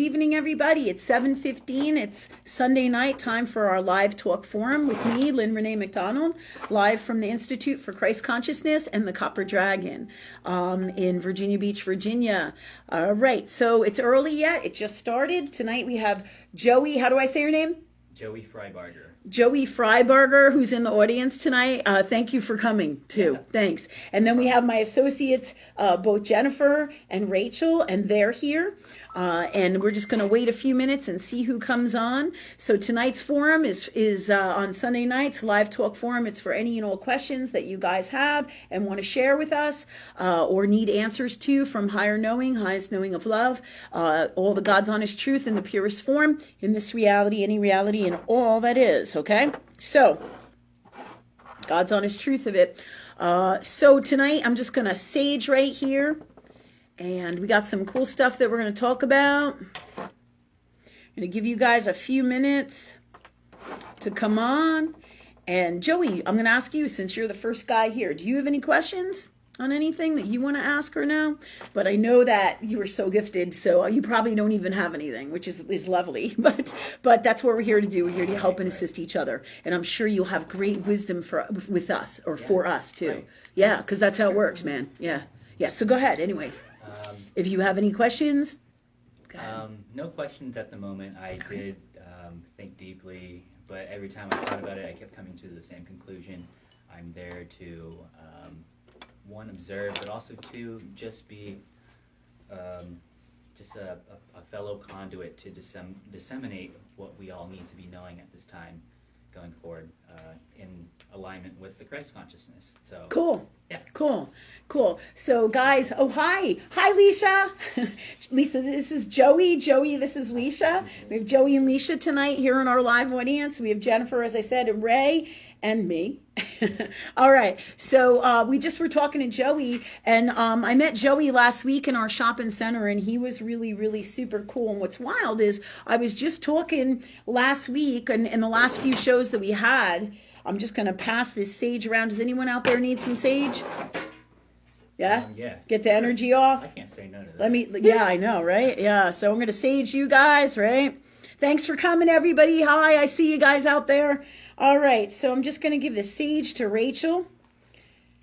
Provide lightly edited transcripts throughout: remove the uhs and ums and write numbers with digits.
evening, everybody. It's 7:15. It's Sunday night, time for our live talk forum with me, Lynn Rene MacDonald, live from the Institute for Christ Consciousness and the Copper Dragon in Virginia Beach, Virginia. All right, so it's early yet. It just started. Tonight we have Joey. How do I say your name? Joey Freiberger. Joey Freiberger, who's in the audience tonight. Thank you for coming, too. Yeah. Thanks. And then we have my associates, both Jennifer and Rachel, and they're here. And we're just going to wait a few minutes and see who comes on. So tonight's forum is on Sunday nights, live talk forum. It's for any and all questions that you guys have and want to share with us or need answers to from higher knowing, highest knowing of love, all the God's honest truth in the purest form, in this reality, any reality, and all that is, okay? So, God's honest truth of it. So tonight I'm just going to sage right here. And we got some cool stuff that we're going to talk about. I'm going to give you guys a few minutes to come on. And Joey, I'm going to ask you, since you're the first guy here, do you have any questions on anything that you want to ask or no? But I know that you are so gifted, so you probably don't even have anything, which is lovely. But that's what we're here to do. We're here to help and assist each other. And I'm sure you'll have great wisdom with us, or for us, too. Right. Yeah, because that's how it works, man. Yeah. Yeah, so go ahead, anyways. If you have any questions? No questions at the moment. I did think deeply, but every time I thought about it, I kept coming to the same conclusion. I'm there to, one, observe, but also two, just be just a fellow conduit to disseminate what we all need to be knowing at this time going forward in alignment with the Christ consciousness. So cool. Yeah. Cool. So guys, oh hi, Leisha. Lisa, this is Joey. Joey, this is Leisha. We have Joey and Leisha tonight here in our live audience. We have Jennifer, as I said, and Ray, and me. All right. So we just were talking to Joey, and I met Joey last week in our shopping center, and he was really, really super cool. And what's wild is I was just talking last week, and in the last few shows that we had, I'm just going to pass this sage around. Does anyone out there need some sage? Yeah? Yeah. Get the energy off? I can't say no to that. Yeah, I know, right? Yeah, so I'm going to sage you guys, right? Thanks for coming, everybody. Hi, I see you guys out there. All right, so I'm just going to give the sage to Rachel.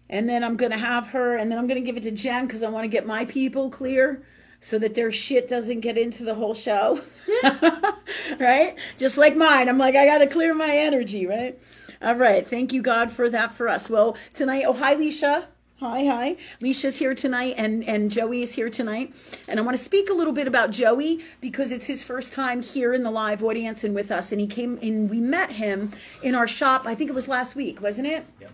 And then I'm going to have her, and then I'm going to give it to Jen because I want to get my people clear so that their shit doesn't get into the whole show. Right? Just like mine. I'm like, I got to clear my energy, right? All right. Thank you, God, for that for us. Well, tonight, oh, hi, Leisha. Hi. Leisha's here tonight, and Joey is here tonight. And I want to speak a little bit about Joey because it's his first time here in the live audience and with us. And he came and we met him in our shop, I think it was last week, wasn't it? Yep.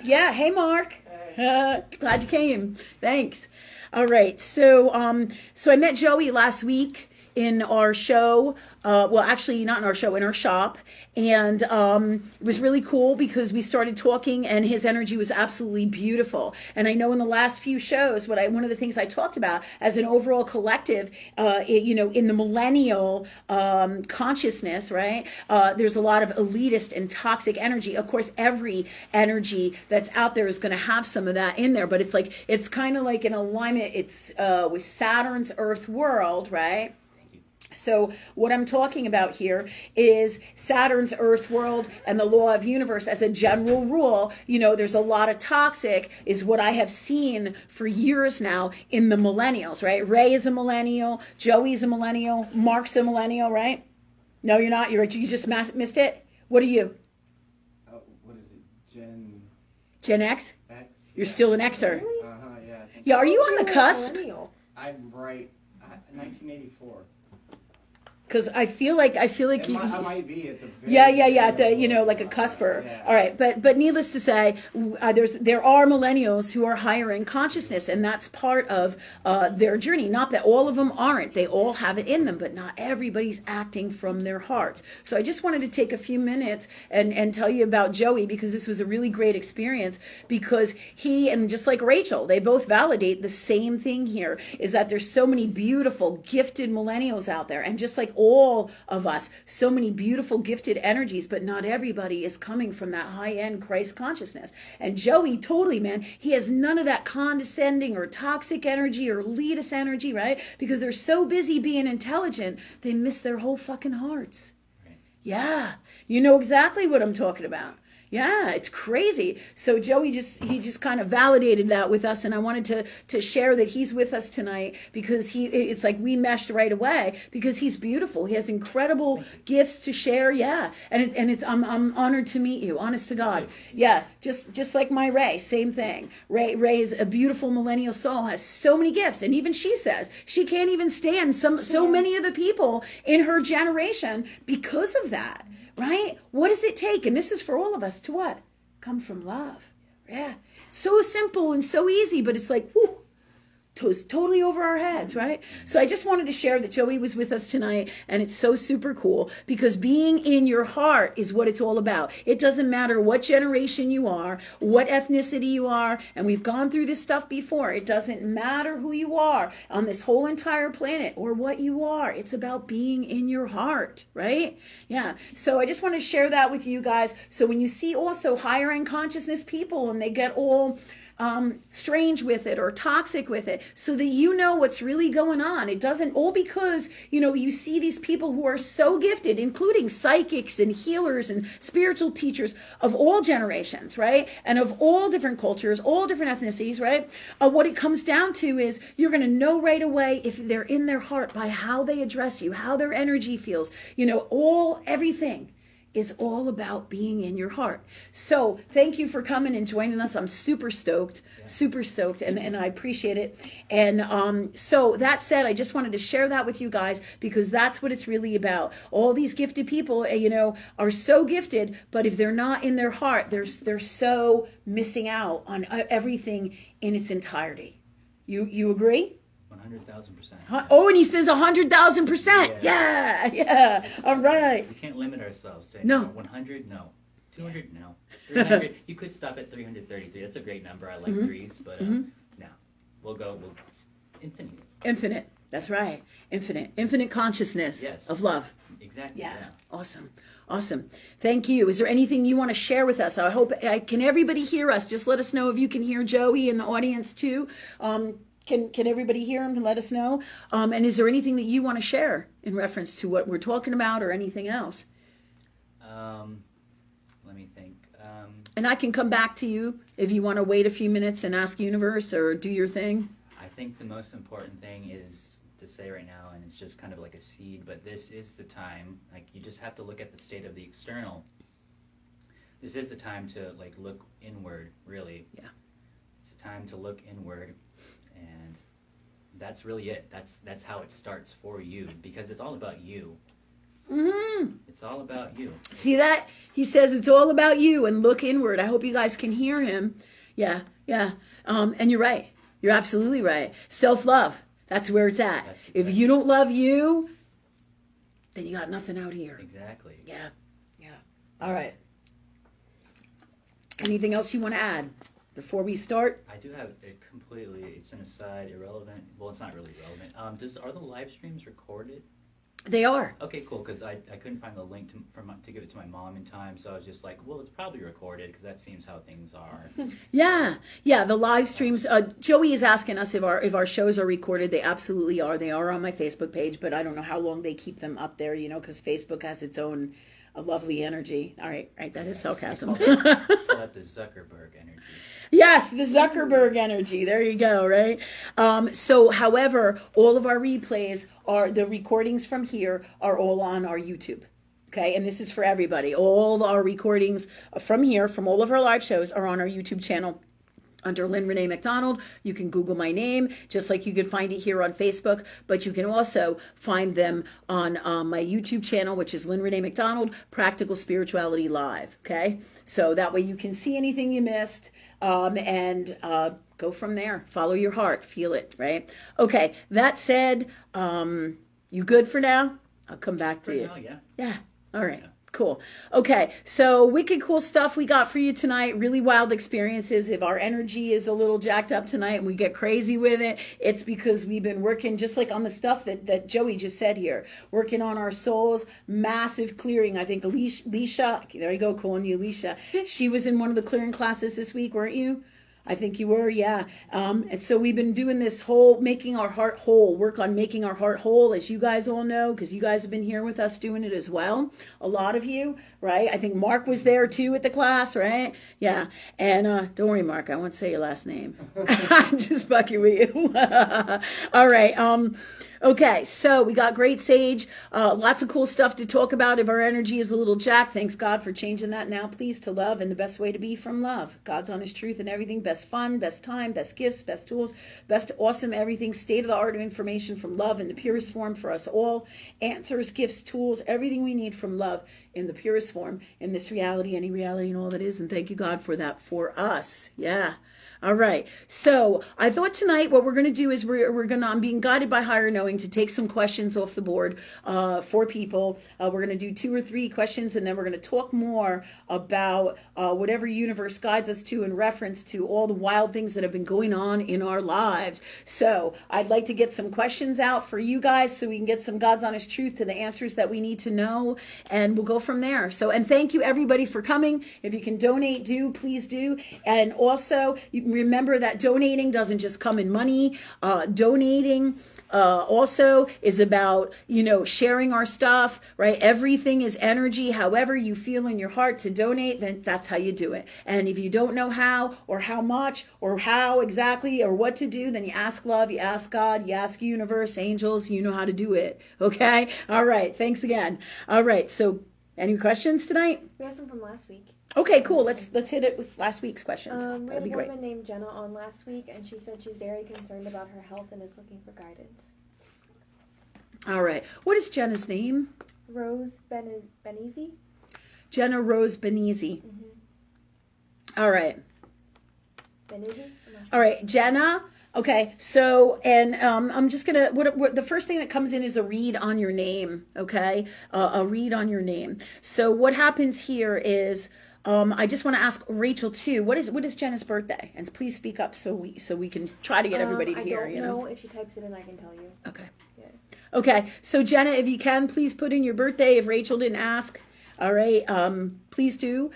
Yeah. Hey, Mark. Hey. Glad you came. Thanks. All right. So I met Joey last week in our show. Well, actually, not in our show, in our shop. And it was really cool because we started talking and his energy was absolutely beautiful. And I know in the last few shows, one of the things I talked about as an overall collective, in the millennial consciousness, right? There's a lot of elitist and toxic energy. Of course, every energy that's out there is going to have some of that in there. But it's kind of like an alignment. It's with Saturn's Earth world, right? So what I'm talking about here is Saturn's Earth world and the law of universe as a general rule. There's a lot of toxic is what I have seen for years now in the millennials, right? Ray is a millennial. Joey's a millennial. Mark's a millennial, right? No, you're not. You just missed it. What are you? What is it? Gen X? X? You're still an Xer. Yeah. Yeah, are you on the cusp? I'm right. 1984. Because I feel like you. I might be at the Yeah. Like a cusper. Yeah. All right, but needless to say, there are millennials who are higher in consciousness, and that's part of their journey. Not that all of them aren't; they all have it in them, but not everybody's acting from their hearts. So I just wanted to take a few minutes and tell you about Joey because this was a really great experience. Because he and just like Rachel, they both validate the same thing here: is that there's so many beautiful, gifted millennials out there, and just like all of us, so many beautiful gifted energies, but not everybody is coming from that high-end Christ consciousness. And Joey, totally, man, he has none of that condescending or toxic energy or elitist energy, right? Because they're so busy being intelligent, they miss their whole fucking hearts. Right. Yeah, you know exactly what I'm talking about. Yeah, it's crazy. So Joey just kind of validated that with us, and I wanted to share that he's with us tonight because it's like we meshed right away because he's beautiful. He has incredible gifts to share. Yeah, and I'm honored to meet you. Honest to God. Yeah, just like my Ray, same thing. Ray is a beautiful millennial soul, has so many gifts, and even she says she can't even stand so many of the people in her generation because of that. Right? What does it take? And this is for all of us to what? Come from love. Yeah. So simple and so easy, but it's like, whoo, totally over our heads, right? So I just wanted to share that Joey was with us tonight, and it's so super cool because being in your heart is what it's all about. It doesn't matter what generation you are, what ethnicity you are, and we've gone through this stuff before. It doesn't matter who you are on this whole entire planet or what you are. It's about being in your heart, right? Yeah. So I just want to share that with you guys. So when you see also higher end consciousness people and they get all strange with it or toxic with it, so that you know what's really going on. It doesn't all because, you see these people who are so gifted, including psychics and healers and spiritual teachers of all generations, right? And of all different cultures, all different ethnicities, right? What it comes down to is you're going to know right away if they're in their heart by how they address you, how their energy feels, everything is all about being in your heart. So thank you for coming and joining us. I'm super stoked, and I appreciate it. And so that said, I just wanted to share that with you guys because that's what it's really about. All these gifted people, are so gifted, but if they're not in their heart, they're so missing out on everything in its entirety. You agree? 100,000%. Oh, and he says 100,000%. Yeah. All right. We can't limit ourselves to 100. No. 200. No. 300. You could stop at 333. That's a great number. I like threes, but no. We'll infinite. Infinite. That's right. Infinite consciousness of love. Exactly. Yeah. Awesome. Thank you. Is there anything you want to share with us? I hope can everybody hear us? Just let us know if you can hear Joey in the audience too. Can everybody hear him and let us know? And is there anything that you want to share in reference to what we're talking about or anything else? Let me think. And I can come back to you if you want to wait a few minutes and ask Universe or do your thing. I think the most important thing is to say right now, and it's just kind of like a seed, but this is the time. Like, you just have to look at the state of the external. This is the time to look inward, really. Yeah. It's a time to look inward. And that's really it. That's how it starts for you, because it's all about you. Mm-hmm. It's all about you. See that? He says it's all about you and look inward. I hope you guys can hear him. Yeah. And you're right. You're absolutely right. Self-love. That's where it's at. If you don't love you, then you got nothing out here. Exactly. Yeah. All right. Anything else you want to add before we start? I do have it completely, it's an aside, irrelevant. Well, it's not really relevant. Are the live streams recorded? They are. Okay, cool, because I couldn't find the link to give it to my mom in time, so I was just like, well, it's probably recorded, because that seems how things are. Yeah, the live streams. Joey is asking us if our shows are recorded. They absolutely are. They are on my Facebook page, but I don't know how long they keep them up there, because Facebook has its own lovely energy. All right, that is sarcasm. Call that the Zuckerberg energy. Yes, the Zuckerberg energy. There you go, right? So, however, all of our replays the recordings from here are all on our YouTube. Okay, and this is for everybody. All our recordings from here, from all of our live shows, are on our YouTube channel under Lynn Rene MacDonald. You can Google my name, just like you can find it here on Facebook, but you can also find them on my YouTube channel, which is Lynn Rene MacDonald, Practical Spirituality Live. Okay, so that way you can see anything you missed. And go from there. Follow your heart. Feel it, right? Okay, that said, you good for now? I'll come back to you. Now, yeah. Yeah, all right. Yeah. Cool. Okay, so wicked cool stuff we got for you tonight. Really wild experiences. If our energy is a little jacked up tonight and we get crazy with it, it's because we've been working just like on the stuff that Joey just said here. Working on our souls, massive clearing. I think Alicia, there you go, calling you Alicia. She was in one of the clearing classes this week, weren't you? I think you were, yeah. And so we've been doing this whole making our heart whole, work on making our heart whole, as you guys all know, because you guys have been here with us doing it as well. A lot of you, right? I think Mark was there too at the class, right? Yeah. And don't worry, Mark, I won't say your last name. I'm just fucking with you. All right. Okay, so we got great sage, lots of cool stuff to talk about. If our energy is a little jacked, thanks God for changing that now, please, to love, and the best way to be from love. God's honest truth and everything, best fun, best time, best gifts, best tools, best awesome everything, state-of-the-art information from love in the purest form for us all, answers, gifts, tools, everything we need from love in the purest form, in this reality, any reality, and all that is, and thank you, God, for that for us. Yeah. All right. So I thought tonight what we're going to do is I'm being guided by higher knowing to take some questions off the board for people. We're going to do 2 or 3 questions, and then we're going to talk more about whatever universe guides us to in reference to all the wild things that have been going on in our lives. So I'd like to get some questions out for you guys so we can get some God's honest truth to the answers that we need to know, and we'll go from there. So, and thank you everybody for coming. If you can donate, please do. And also, remember that donating doesn't just come in money. Donating also is about, sharing our stuff, right? Everything is energy. However you feel in your heart to donate, then that's how you do it. And if you don't know how or how much or how exactly or what to do, then you ask love, you ask God, you ask universe, angels, you know how to do it. Okay? All right. Thanks again. All right. So any questions tonight? We have some from last week. Okay, cool. Let's hit it with last week's questions. We That'd had be a great. woman named Jenna on last week, and she said she's very concerned about her health and is looking for guidance. All right. What is Jenna's name? Rose Benizzi. Jenna Rose Benizzi. Mm-hmm. All right. Benizzi? All right, Jenna. Okay, so, and I'm just going to, the first thing that comes in is a read on your name, okay? A read on your name. So what happens here is, I just want to ask Rachel too, what is Jenna's birthday? And please speak up so we can try to get everybody to hear, I don't know. If she types it in, I can tell you. Okay. Yeah. Okay, so Jenna, if you can, please put in your birthday if Rachel didn't ask. All right, please do.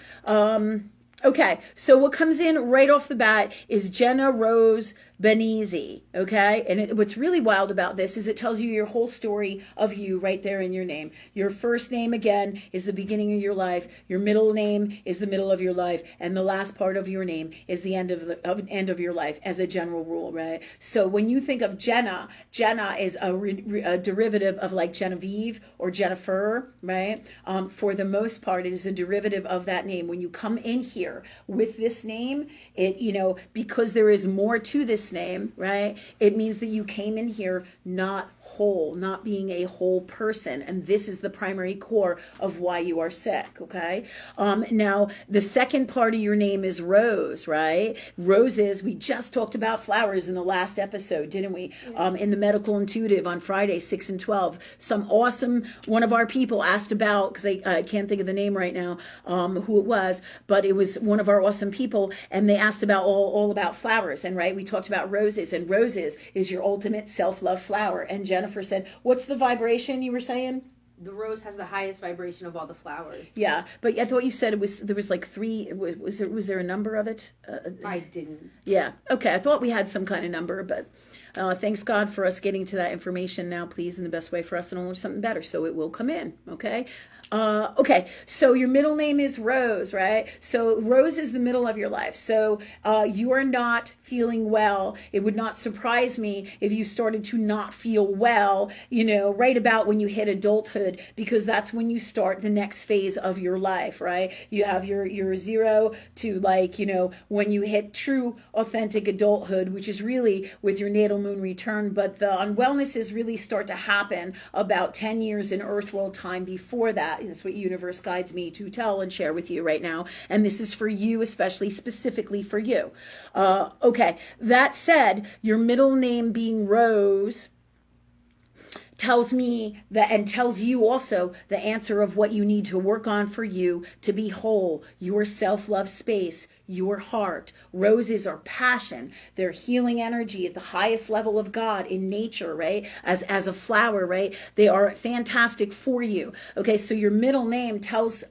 Okay, so what comes in right off the bat is Jenna Rose Benizzi, okay? And what's really wild about this is it tells you your whole story of you right there in your name. Your first name, again, is the beginning of your life. Your middle name is the middle of your life. And the last part of your name is the end of your life as a general rule, right? So when you think of Jenna, Jenna is a derivative of like Genevieve or Jennifer, right? For the most part, it is a derivative of that name. When you come in here with this name, it, because there is more to this name, right? It means that you came in here not whole, not being a whole person. And this is the primary core of why you are sick, okay? Now, the second part of your name is Rose, right? Roses, we just talked about flowers in the last episode, didn't we? Yeah. In the Medical Intuitive on Friday, 6 and 12. Some awesome, one of our people asked about, because I can't think of the name right now, who it was, but it was one of our awesome people, and they asked about all about flowers, and right, we talked about roses, and roses is your ultimate self-love flower. And Jennifer said, what's the vibration you were saying? The rose has the highest vibration of all the flowers. Yeah, but I thought you said there was like 3. Was there a number of it? I didn't. Yeah. Okay. I thought we had some kind of number, but thanks God for us getting to that information now, please, in the best way for us to know something better. So it will come in. Okay. Okay. So your middle name is Rose, right? So Rose is the middle of your life. So you are not feeling well. It would not surprise me if you started to not feel well, right about when you hit adulthood, because that's when you start the next phase of your life, right? You have your 0 to when you hit true authentic adulthood, which is really with your natal moon return, but the unwellnesses really start to happen about 10 years in Earth world time before that. That's what universe guides me to tell and share with you right now. And this is for you, especially specifically for you. Okay. That said, your middle name being Rose tells me that, and tells you also the answer of what you need to work on for you to be whole, your self-love space, your heart. Roses are passion. They're healing energy at the highest level of God in nature, right? As a flower, right? They are fantastic for you. Okay, so your middle name tells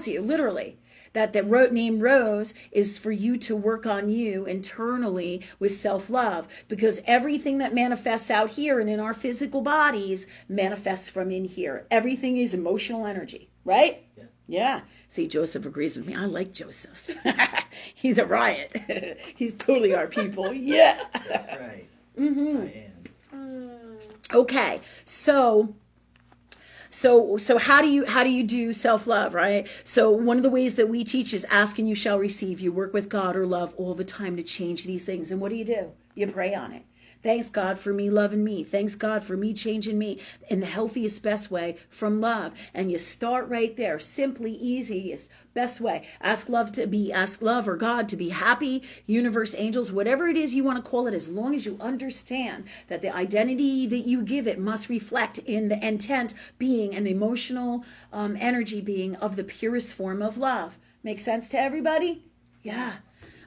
you literally that the name Rose is for you to work on you internally with self-love, because everything that manifests out here and in our physical bodies manifests from in here. Everything is emotional energy, right? Yeah. Yeah. See, Joseph agrees with me. I like Joseph. He's a riot. He's totally our people. Yeah. That's right. Mm-hmm. I am. Okay. So how do you do self-love, right? So one of the ways that we teach is ask and you shall receive. You work with God or love all the time to change these things. And what do? You pray on it. Thanks God for me loving me. Thanks God for me changing me in the healthiest, best way from love. And you start right there. Simply, easiest, best way. Ask love or God to be happy, universe, angels, whatever it is you want to call it, as long as you understand that the identity that you give it must reflect in the intent being an emotional energy being of the purest form of love. Make sense to everybody? Yeah.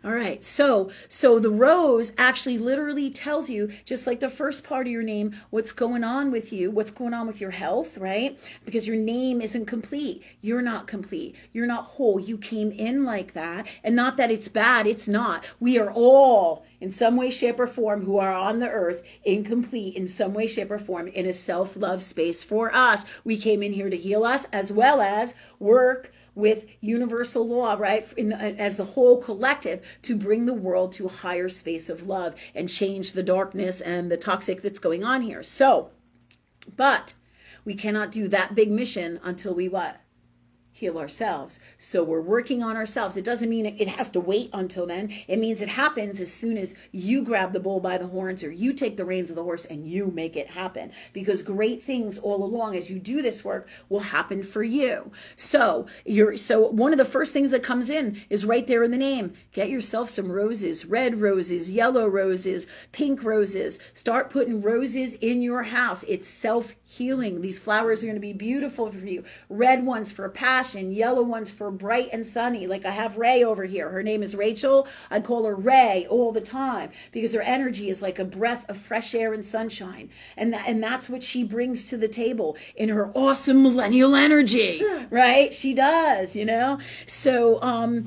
All right, so the rose actually literally tells you, just like the first part of your name, what's going on with you, what's going on with your health, right? Because your name isn't complete. You're not complete. You're not whole. You came in like that, and not that it's bad. It's not. We are all, in some way, shape, or form, who are on the earth, incomplete in some way, shape, or form, in a self-love space for us. We came in here to heal us, as well as work with universal law, right, as the whole collective, to bring the world to a higher space of love and change the darkness and the toxic that's going on here. So, but we cannot do that big mission until we what? Heal ourselves. So we're working on ourselves. It doesn't mean it has to wait until then. It means it happens as soon as you grab the bull by the horns, or you take the reins of the horse and you make it happen. Because great things all along as you do this work will happen for you. So one of the first things that comes in is right there in the name. Get yourself some roses, red roses, yellow roses, pink roses. Start putting roses in your house. It's self-healing. These flowers are going to be beautiful for you. Red ones for passion, yellow ones for bright and sunny. Like I have Ray over here. Her name is Rachel. I call her Ray all the time because her energy is like a breath of fresh air and sunshine. And that's what she brings to the table in her awesome millennial energy, right? She does, So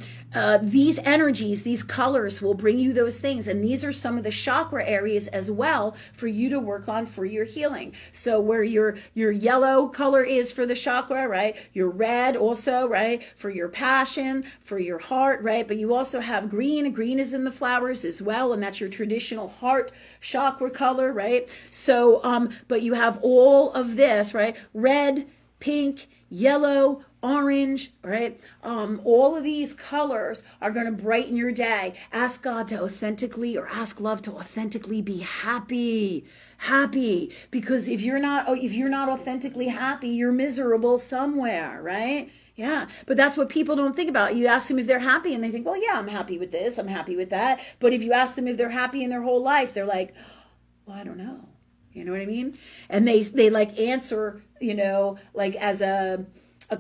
these energies, these colors will bring you those things. And these are some of the chakra areas as well for you to work on for your healing. So where your yellow color is for the chakra, right? Your red also, right? For your passion, for your heart, right? But you also have green. Green is in the flowers as well. And that's your traditional heart chakra color, right? So, but you have all of this, right? Red, pink, yellow, orange, right? All of these colors are going to brighten your day. Ask God to authentically, or ask love to authentically be happy. Because if you're not authentically happy, you're miserable somewhere, right? Yeah, but that's what people don't think about. You ask them if they're happy and they think, well, yeah, I'm happy with this, I'm happy with that. But if you ask them if they're happy in their whole life, they're like, well, I don't know. You know what I mean? And they like answer, like as a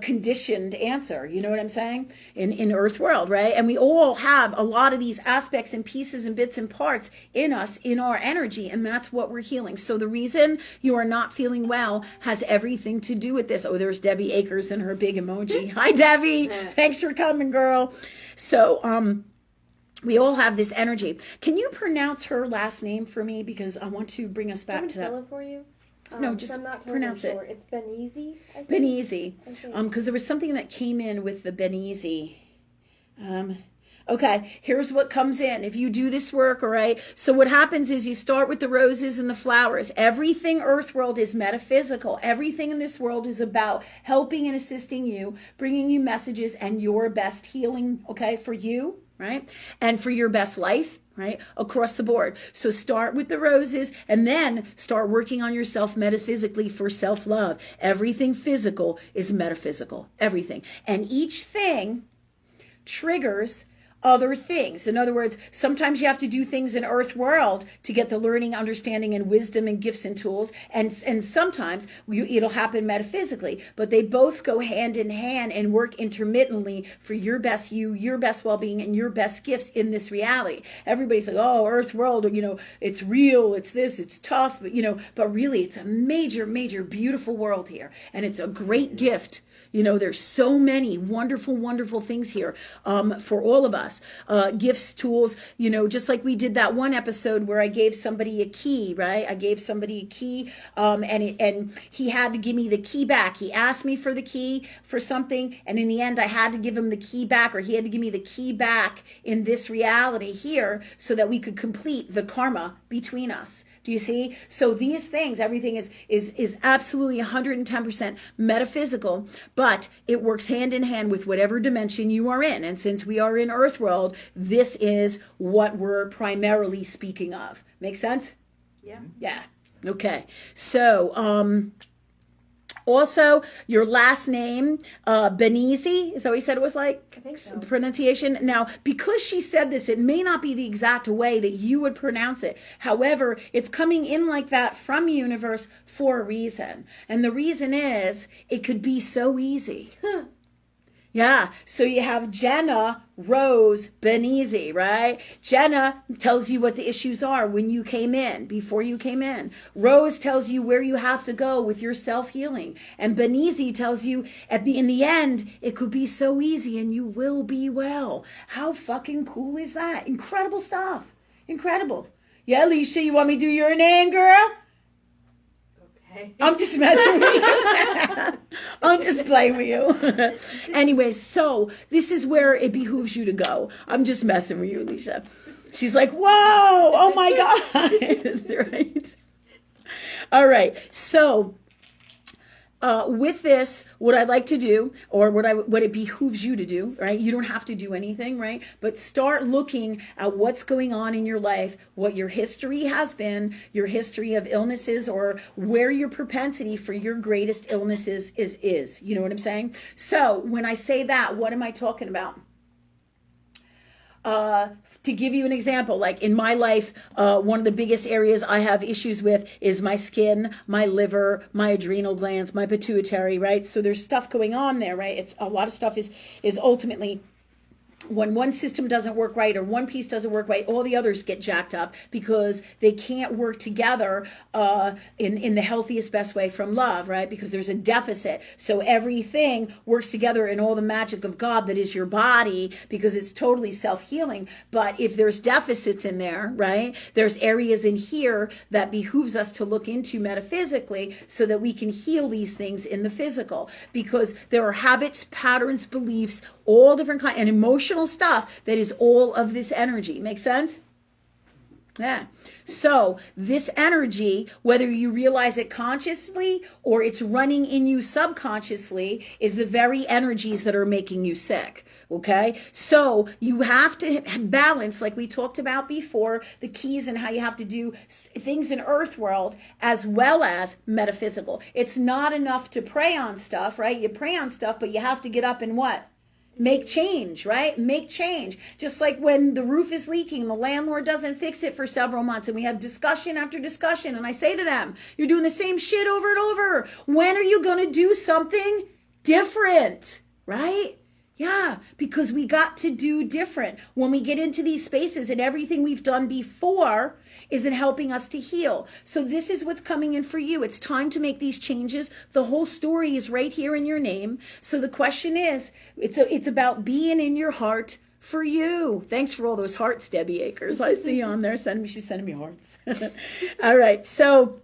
conditioned answer. You know what I'm saying? In Earth world, right? And we all have a lot of these aspects and pieces and bits and parts in us, in our energy, and that's what we're healing. So the reason you are not feeling well has everything to do with this. Oh, there's Debbie Akers and her big emoji. Hi, Debbie. Thanks for coming, girl. So, we all have this energy. Can you pronounce her last name for me? Because I want to bring us back to that. Spell it for you? No, just I'm not totally pronounce sure. it. It's Benizi, I think. Benizi. Because there was something that came in with the Benizi. Okay, here's what comes in. If you do this work, all right, so what happens is you start with the roses and the flowers. Everything Earth world is metaphysical. Everything in this world is about helping and assisting you, bringing you messages and your best healing, okay, for you, right, and for your best life, right, across the board. So start with the roses and then start working on yourself metaphysically for self-love. Everything physical is metaphysical, everything. And each thing triggers other things. In other words, sometimes you have to do things in earth world to get the learning, understanding, and wisdom and gifts and tools. And sometimes it'll happen metaphysically, but they both go hand in hand and work intermittently for your best your best well-being, and your best gifts in this reality. Everybody's like, oh, earth world, it's real, it's this, it's tough, but really it's a major, major, beautiful world here. And it's a great gift. There's so many wonderful, wonderful things here for all of us. Gifts, tools, just like we did that one episode where I gave somebody a key, right? I gave somebody a key and he had to give me the key back. He asked me for the key for something, and in the end I had to give him the key back, or he had to give me the key back in this reality here so that we could complete the karma between us. Do you see? So these things, everything is absolutely 110% metaphysical, but it works hand in hand with whatever dimension you are in. And since we are in Earth world, this is what we're primarily speaking of. Make sense? Yeah. Yeah. Okay. So, also, your last name, Benizi, is that what you said it was like? I think so. Pronunciation. Now, because she said this, it may not be the exact way that you would pronounce it. However, it's coming in like that from universe for a reason. And the reason is, it could be so easy. Yeah, so you have Jenna, Rose, Benizi, right? Jenna tells you what the issues are when you came in, before you came in. Rose tells you where you have to go with your self-healing. And Benizi tells you, in the end, it could be so easy and you will be well. How fucking cool is that? Incredible stuff. Incredible. Yeah, Alicia, you want me to do your name, girl? I'm just messing with you. I'm just playing with you. Anyways, so this is where it behooves you to go. I'm just messing with you, Alicia. She's like, whoa, oh my God. Right? All right. So with this, what I'd like to do, or what it behooves you to do, right? You don't have to do anything, right? But start looking at what's going on in your life, what your history has been, your history of illnesses, or where your propensity for your greatest illnesses is. You know what I'm saying? So when I say that, what am I talking about? To give you an example, like in my life, one of the biggest areas I have issues with is my skin, my liver, my adrenal glands, my pituitary, right? So there's stuff going on there, right? It's a lot of stuff is ultimately, when one system doesn't work right or one piece doesn't work right, all the others get jacked up because they can't work together in the healthiest, best way from love, right? Because there's a deficit. So everything works together in all the magic of God that is your body, because it's totally self-healing. But if there's deficits in there, right, there's areas in here that behooves us to look into metaphysically so that we can heal these things in the physical. Because there are habits, patterns, beliefs, all different kinds, and emotional stuff that is all of this energy. Make sense? Yeah. So this energy, whether you realize it consciously or it's running in you subconsciously, is the very energies that are making you sick. Okay? So you have to balance, like we talked about before, the keys and how you have to do things in earth world as well as metaphysical. It's not enough to pray on stuff, right? You pray on stuff, but you have to get up and what? Make change, right? Make change. Just like when the roof is leaking, the landlord doesn't fix it for several months, and we have discussion after discussion, and I say to them, you're doing the same shit over and over. When are you going to do something different, right? Yeah, because we got to do different. When we get into these spaces and everything we've done before isn't helping us to heal. So this is what's coming in for you. It's time to make these changes. The whole story is right here in your name. So the question is, it's about being in your heart for you. Thanks for all those hearts, Debbie Akers. I see you on there. She's sending me hearts. All right, so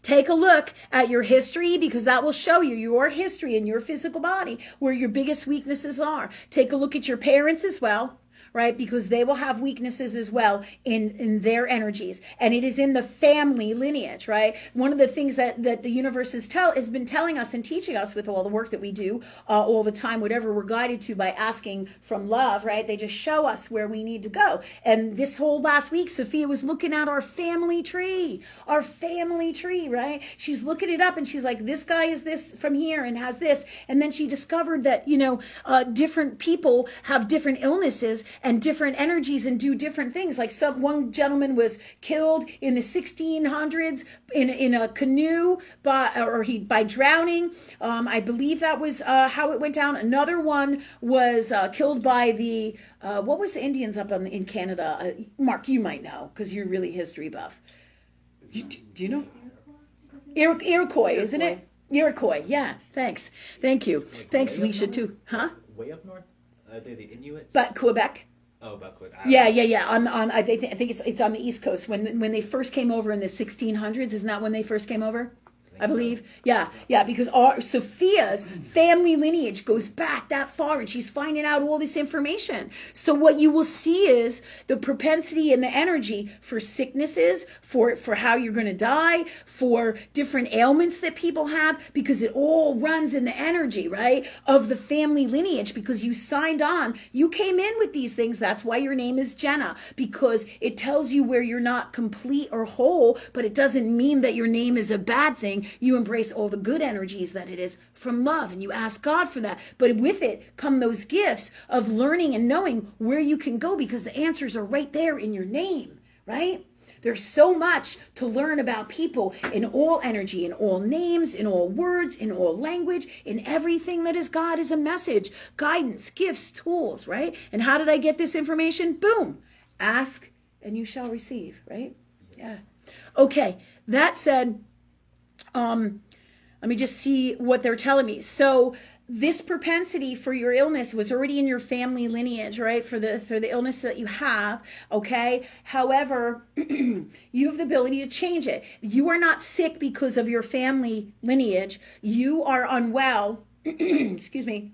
take a look at your history, because that will show you your history and your physical body, where your biggest weaknesses are. Take a look at your parents as well, right? Because they will have weaknesses as well in their energies. And it is in the family lineage, right? One of the things that the universe has been telling us and teaching us with all the work that we do all the time, whatever we're guided to by asking from love, right? They just show us where we need to go. And this whole last week, Sophia was looking at our family tree, right? She's looking it up and she's like, this guy is this from here and has this. And then she discovered that, different people have different illnesses and different energies and do different things. Like one gentleman was killed in the 1600s in a canoe by drowning. I believe that was how it went down. Another one was killed by the what was the Indians up in Canada? Mark, you might know because you're really history buff. Do you know? Iroquois, isn't it? Iroquois, yeah. Thanks. Thank you. Thanks, Leisha, too. Huh? Way up north? Are they the Inuits? But Quebec. Oh, about Quebec. Yeah. I think it's on the East Coast. When they first came over in the 1600s, isn't that when they first came over? I believe. So. Yeah, because Sophia's family lineage goes back that far and she's finding out all this information. So what you will see is the propensity and the energy for sicknesses, for how you're going to die, for different ailments that people have, because it all runs in the energy, right, of the family lineage, because you signed on. You came in with these things. That's why your name is Jenna, because it tells you where you're not complete or whole, but it doesn't mean that your name is a bad thing. You embrace all the good energies that it is from love, and you ask God for that. But with it come those gifts of learning and knowing where you can go, because the answers are right there in your name, right? There's so much to learn about people in all energy, in all names, in all words, in all language, in everything that is God is a message, guidance, gifts, tools, right? And how did I get this information? Boom. Ask and you shall receive, right? Yeah. Okay. That said, let me just see what they're telling me. So this propensity for your illness was already in your family lineage, right? For the illness that you have, okay? However, you have the ability to change it. You are not sick because of your family lineage. You are unwell, excuse me,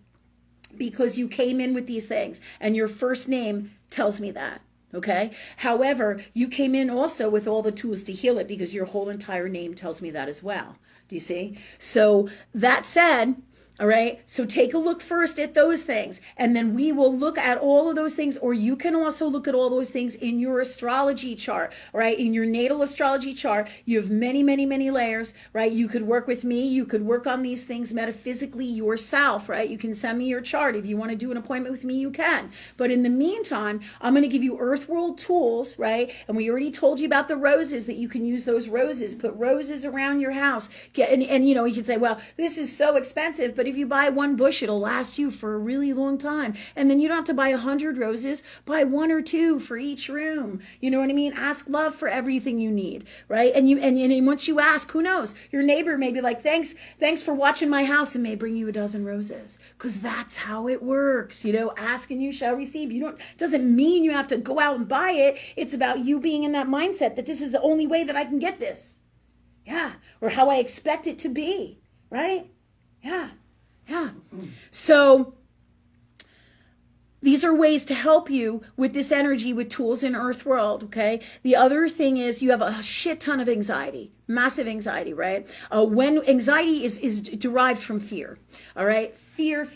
because you came in with these things, and your first name tells me that. Okay. However, you came in also with all the tools to heal it, because your whole entire name tells me that as well. Do you see? So that said, all right, so take a look first at those things, and then we will look at all of those things, or you can also look at all those things in your astrology chart, right? In your natal astrology chart, you have many, many, many layers, right? You could work with me. You could work on these things metaphysically yourself, right? You can send me your chart. If you want to do an appointment with me, you can. But in the meantime, I'm going to give you earth world tools, right? And we already told you about the roses, that you can use those roses. Put roses around your house. And you can say, well, this is so expensive, but if you buy one bush, it'll last you for a really long time. And then you don't have to buy 100 roses. Buy 1 or 2 for each room. You know what I mean? Ask love for everything you need, right? And once you ask, who knows? Your neighbor may be like, thanks for watching my house, and may bring you a dozen roses. Because that's how it works. Ask and you shall receive. Doesn't mean you have to go out and buy it. It's about you being in that mindset that this is the only way that I can get this. Yeah. Or how I expect it to be, right? Yeah. So these are ways to help you with this energy with tools in Earth World, okay? The other thing is you have a shit ton of anxiety, massive anxiety, right? When anxiety is derived from fear, all right? Fear,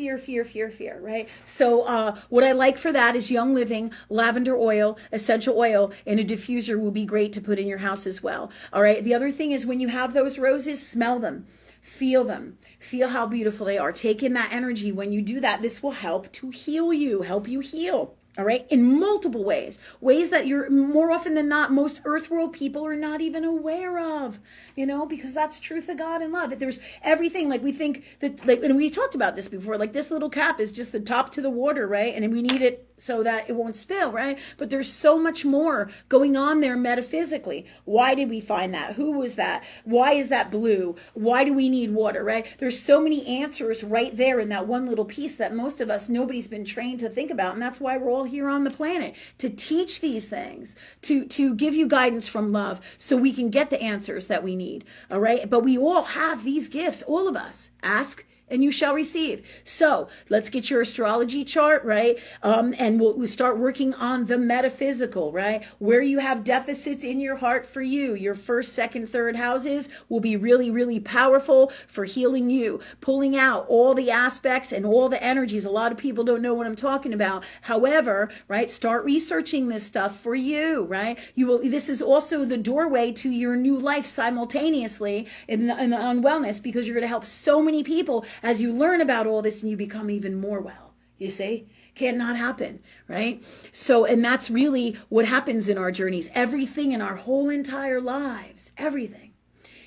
right? So what I like for that is Young Living, lavender oil, essential oil, and a diffuser will be great to put in your house as well, all right? The other thing is when you have those roses, smell them. Feel them. Feel how beautiful they are. Take in that energy. When you do that, this will help to heal you, help you heal. All right, in multiple ways that you're more often than not, most earth world people are not even aware of, because that's truth of God and love. That there's everything, like we think that, and we talked about this before, like this little cap is just the top to the water, right? And we need it so that it won't spill, right? But there's so much more going on there metaphysically. Why did we find that? Who was that? Why is that blue? Why do we need water, right? There's so many answers right there in that one little piece that most of us, nobody's been trained to think about. And that's why we're all here on the planet, to teach these things, to give you guidance from love so we can get the answers that we need, all right? But we all have these gifts, all of us. Ask and you shall receive. So let's get your astrology chart, right? And we'll start working on the metaphysical, right? Where you have deficits in your heart for you. Your first, second, third houses will be really, really powerful for healing you, pulling out all the aspects and all the energies. A lot of people don't know what I'm talking about. However, right, start researching this stuff for you, right? This is also the doorway to your new life simultaneously on wellness, because you're going to help so many people as you learn about all this and you become even more well. You see? Cannot happen, right? So, and that's really what happens in our journeys. Everything in our whole entire lives, everything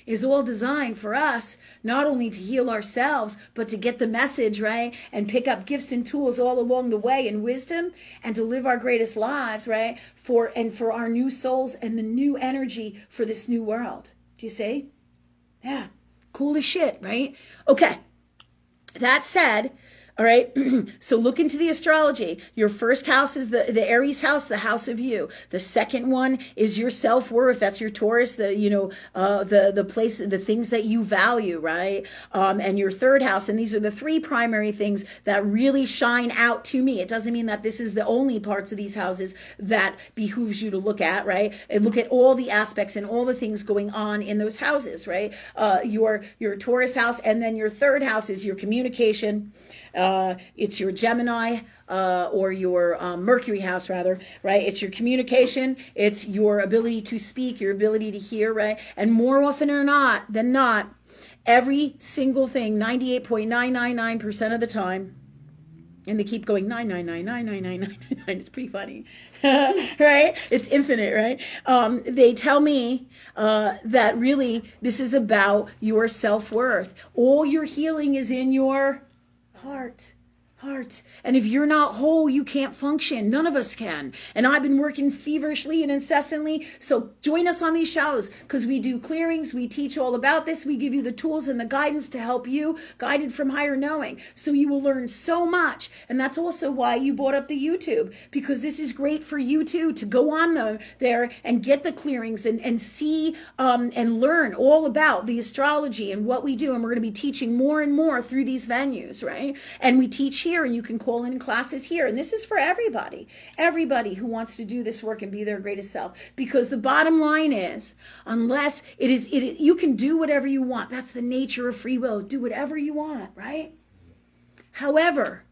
is all designed for us, not only to heal ourselves, but to get the message, right? And pick up gifts and tools all along the way and wisdom, and to live our greatest lives, right? For our new souls and the new energy for this new world. Do you see? Yeah. Cool as shit, right? Okay. That said, all right, so look into the astrology. Your first house is the Aries house, the house of you. The second one is your self-worth. That's your Taurus, the place, the things that you value, right? And your third house. And these are the three primary things that really shine out to me. It doesn't mean that this is the only parts of these houses that behooves you to look at, right? And look at all the aspects and all the things going on in those houses, right? Your Taurus house, and then your third house is your communication. It's your Gemini or your Mercury house, rather, right? It's your communication. It's your ability to speak, your ability to hear, right? And more often than not, every single thing, 98.999% of the time, and they keep going 9999999. It's pretty funny, right? It's infinite, right? They tell me that really this is about your self-worth. All your healing is in your heart. And if you're not whole, you can't function. None of us can. And I've been working feverishly and incessantly. So join us on these shows, because we do clearings. We teach all about this. We give you the tools and the guidance to help you, guided from higher knowing. So you will learn so much. And that's also why you brought up the YouTube, because this is great for you too, to go on there and get the clearings and see and learn all about the astrology and what we do. And we're going to be teaching more and more through these venues, right? And we teach here, and you can call in classes here. And this is for everybody who wants to do this work and be their greatest self. Because the bottom line is, unless you can do whatever you want. That's the nature of free will. Do whatever you want, right? However,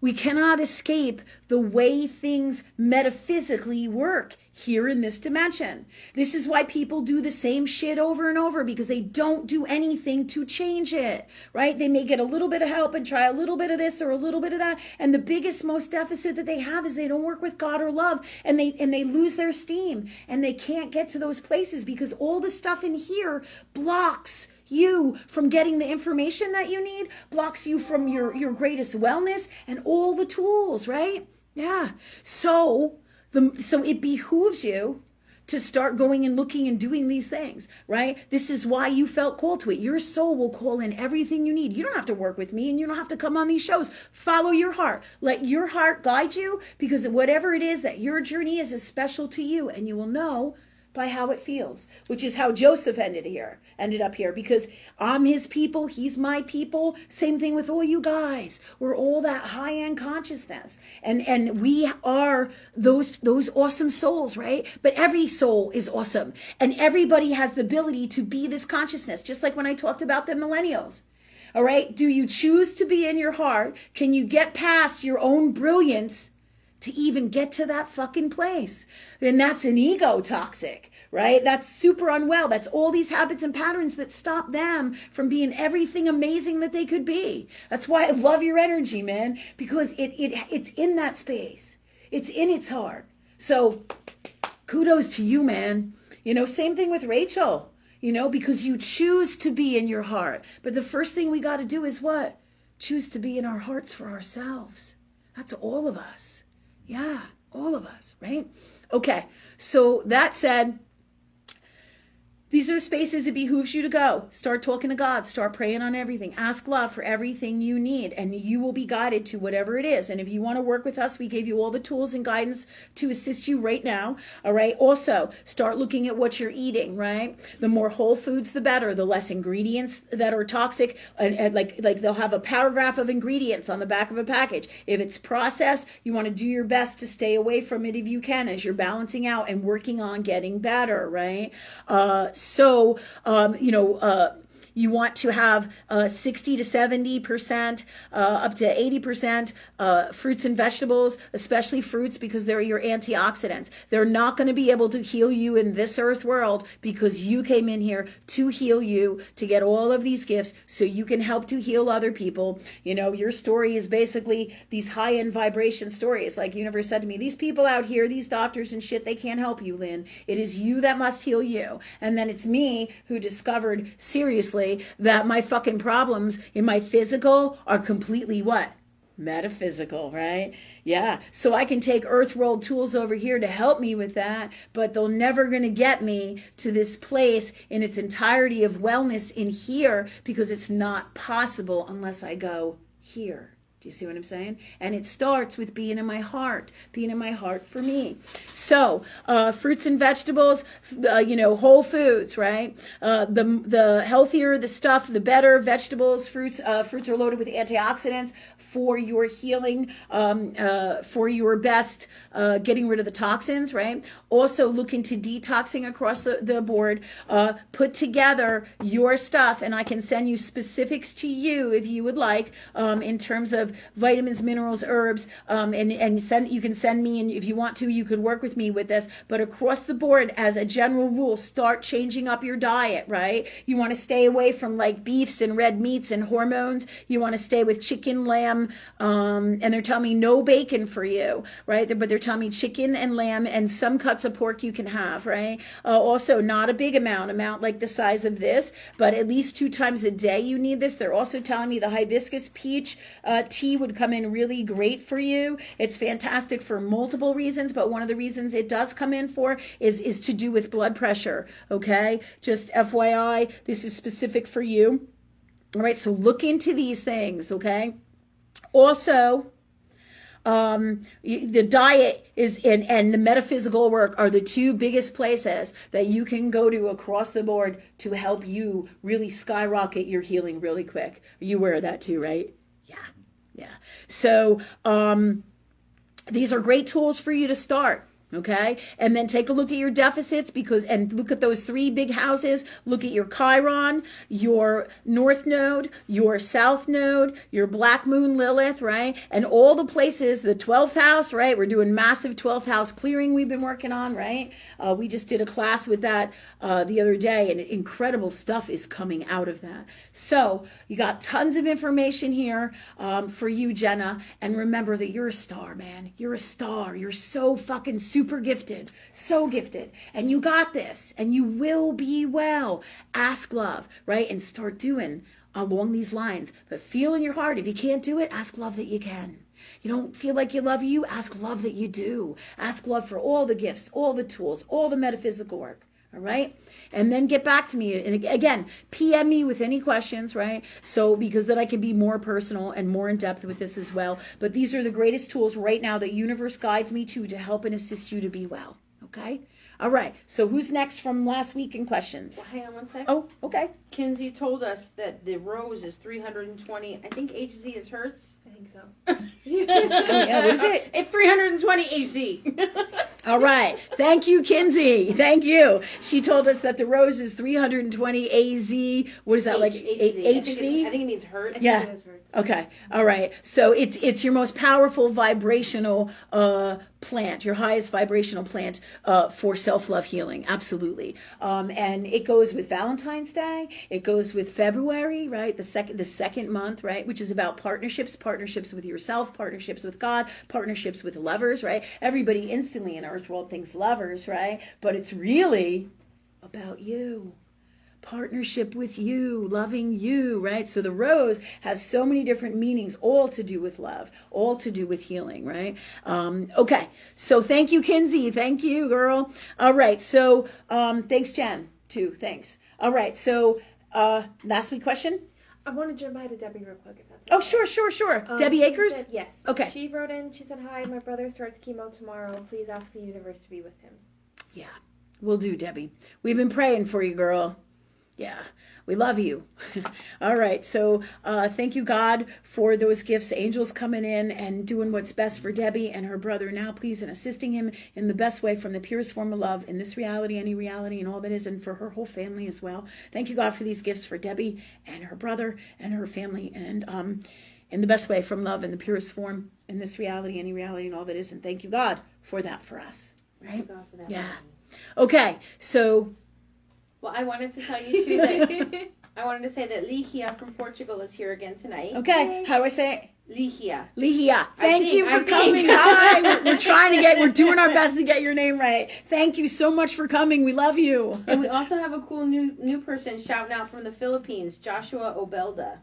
we cannot escape the way things metaphysically work here in this dimension. This is why people do the same shit over and over, because they don't do anything to change it, right? They may get a little bit of help and try a little bit of this or a little bit of that. And the biggest, most deficit that they have is they don't work with God or love, and they lose their steam, and they can't get to those places because all the stuff in here blocks you from getting the information that you need, blocks you from your greatest wellness and all the tools, right? Yeah. So it behooves you to start going and looking and doing these things, right? This is why you felt called to it. Your soul will call in everything you need. You don't have to work with me, and you don't have to come on these shows. Follow your heart. Let your heart guide you, because whatever it is that your journey is special to you, and you will know by how it feels, which is how Joseph ended up here, because I'm his people, he's my people. Same thing with all you guys. We're all that high-end consciousness, and we are those awesome souls, right? But every soul is awesome, and everybody has the ability to be this consciousness, just like when I talked about the millennials. All right, do you choose to be in your heart? Can you get past your own brilliance to even get to that fucking place? Then that's an ego toxic, right? That's super unwell. That's all these habits and patterns that stop them from being everything amazing that they could be. That's why I love your energy, man, because it's in that space. It's in its heart. So kudos to you, man. Same thing with Rachel, because you choose to be in your heart. But the first thing we got to do is what? Choose to be in our hearts for ourselves. That's all of us. Yeah, all of us, right? Okay, so that said, these are the spaces it behooves you to go. Start talking to God. Start praying on everything. Ask love for everything you need, and you will be guided to whatever it is. And if you want to work with us, we gave you all the tools and guidance to assist you right now. All right. Also, start looking at what you're eating, right? The more whole foods, the better. The less ingredients that are toxic. And like they'll have a paragraph of ingredients on the back of a package. If it's processed, you want to do your best to stay away from it if you can, as you're balancing out and working on getting better, right? You want to have 60 to 70%, up to 80% fruits and vegetables, especially fruits, because they're your antioxidants. They're not going to be able to heal you in this earth world because you came in here to heal you, to get all of these gifts so you can help to heal other people. You know, your story is basically these high-end vibration stories. Like Universe said to me, these people out here, these doctors and shit, they can't help you, Lynn. It is you that must heal you. And then it's me who discovered seriously that my fucking problems in my physical are completely what? Metaphysical, right? Yeah. So I can take earth world tools over here to help me with that, but they're never going to get me to this place in its entirety of wellness in here, because it's not possible unless I go here. Do you see what I'm saying? And it starts with being in my heart for me. So, fruits and vegetables, whole foods, right? The healthier the stuff, the better. Vegetables, fruits are loaded with antioxidants for your healing, for your best getting rid of the toxins, right? Also look into detoxing across the board. Put together your stuff, and I can send you specifics to you if you would like, in terms of vitamins, minerals, herbs, and you can send me, and if you want to, you could work with me with this. But across the board, as a general rule, start changing up your diet, right? You want to stay away from like beefs and red meats and hormones. You want to stay with chicken, lamb, and they're telling me no bacon for you, right? But they're telling me chicken and lamb and some cuts of pork you can have, right? Also, not a big amount like the size of this, but at least 2 times a day you need this. They're also telling me the hibiscus peach tea would come in really great for you. It's fantastic for multiple reasons, but one of the reasons it does come in for is to do with blood pressure, okay? Just FYI, this is specific for you. All right, so look into these things, okay? Also, the diet and the metaphysical work are the 2 biggest places that you can go to across the board to help you really skyrocket your healing really quick. You aware of that too, right? Yeah. So these are great tools for you to start. Okay, and then take a look at your deficits, and look at those 3 big houses. Look at your Chiron, your North Node, your South Node, your Black Moon Lilith, right? And all the places, the 12th house, right? We're doing massive 12th house clearing we've been working on, right? We just did a class with that the other day, and incredible stuff is coming out of that. So you got tons of information here for you, Jenna. And remember that you're a star, man. You're a star. You're so fucking super gifted, so gifted, and you got this, and you will be well. Ask love, right? And start doing along these lines. But feel in your heart, if you can't do it, ask love that you can. You don't feel like you love you, ask love that you do. Ask love for all the gifts, all the tools, all the metaphysical work. All right? And then get back to me. And again, PM me with any questions, right? So, because then I can be more personal and more in depth with this as well. But these are the greatest tools right now that universe guides me to help and assist you to be well. Okay? All right. So who's next from last week in questions? Well, hang on one second. Oh, okay. Kinsey told us that the rose is 320. I think HZ is Hertz. I think so. Yeah, what is it? It's 320 HZ. All right. Thank you, Kinsey. Thank you. She told us that the rose is 320 AZ. What is that, like HZ? I think it means Hertz. Yeah. Okay. All right. So it's your most powerful vibrational plant, your highest vibrational plant for self-love healing. Absolutely. And it goes with Valentine's Day. It goes with February, right? The second month, right? Which is about partnerships with yourself, partnerships with God, partnerships with lovers, right? Everybody instantly in Earth World thinks lovers, right? But it's really about you. Partnership with you, loving you, right? So the rose has so many different meanings, all to do with love, all to do with healing, right? Okay, so thank you, Kinsey. Thank you, girl. All right, so thanks, Jen, too. Thanks. All right. So, last week question? I want to jump by to Debbie real quick, if that's Oh, okay. sure. Debbie She Akers? said, yes. Okay. She wrote in, she said, hi, my brother starts chemo tomorrow. Please ask the universe to be with him. Yeah, we'll do, Debbie. We've been praying for you, girl. Yeah, we love you. All right, so thank you, God, for those gifts, angels coming in and doing what's best for Debbie and her brother now, please, and assisting him in the best way from the purest form of love in this reality, any reality, and all that is, and for her whole family as well. Thank you, God, for these gifts for Debbie and her brother and her family, and in the best way from love in the purest form in this reality, any reality, and all that is, and thank you, God, for that for us. Right? Thank God for that. Yeah. Okay, so... Well, I wanted to tell you too that I wanted to say that Lynnhaven from Portugal is here again tonight. Okay, how do I say it? Lynnhaven. Lynnhaven. Thank you for coming. Hi. We're doing our best to get your name right. Thank you so much for coming. We love you. And we also have a cool new person shouting out from the Philippines, Joshua Obelda.